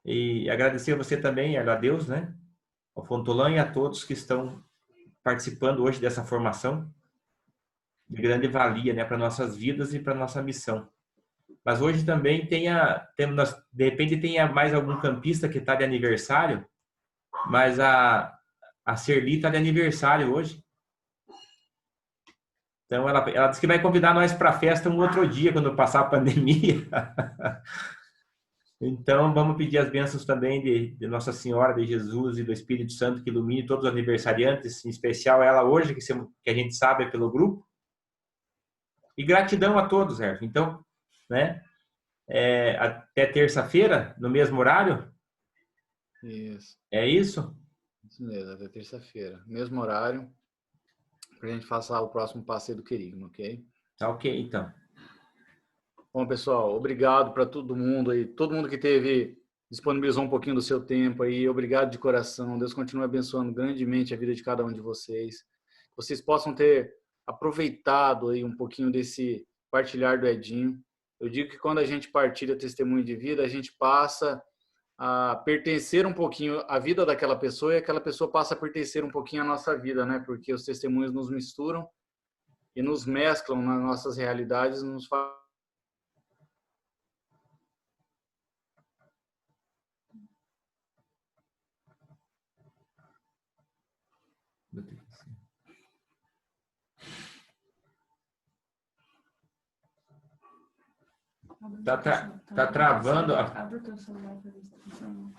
E agradecer a você também, a Deus, né, ao Fontolã e a todos que estão participando hoje dessa formação de grande valia, né, para nossas vidas e para nossa missão. Mas hoje também de repente tenha mais algum campista que está de aniversário, mas a Serli está de aniversário hoje. Então ela disse que vai convidar nós para a festa um outro dia, quando passar a pandemia. Então vamos pedir as bênçãos também de Nossa Senhora, de Jesus e do Espírito Santo, que ilumine todos os aniversariantes, em especial ela hoje, que a gente sabe é pelo grupo. E gratidão a todos, Erwin. Então, né? Até terça-feira, no mesmo horário? Isso. É isso? Isso mesmo, até terça-feira. Mesmo horário, para a gente passar o próximo passeio do Querigma, ok? Tá ok, então. Bom, pessoal, obrigado para todo mundo aí. Todo mundo que disponibilizou um pouquinho do seu tempo aí. Obrigado de coração. Deus continue abençoando grandemente a vida de cada um de vocês. Vocês possam ter aproveitado aí um pouquinho desse partilhar do Edinho. Eu digo que quando a gente partilha testemunho de vida, a gente passa a pertencer um pouquinho à vida daquela pessoa e aquela pessoa passa a pertencer um pouquinho à nossa vida, né? Porque os testemunhos nos misturam e nos mesclam nas nossas realidades, nos fazem Tá travando. Abre o teu celular para ver se tá funcionando.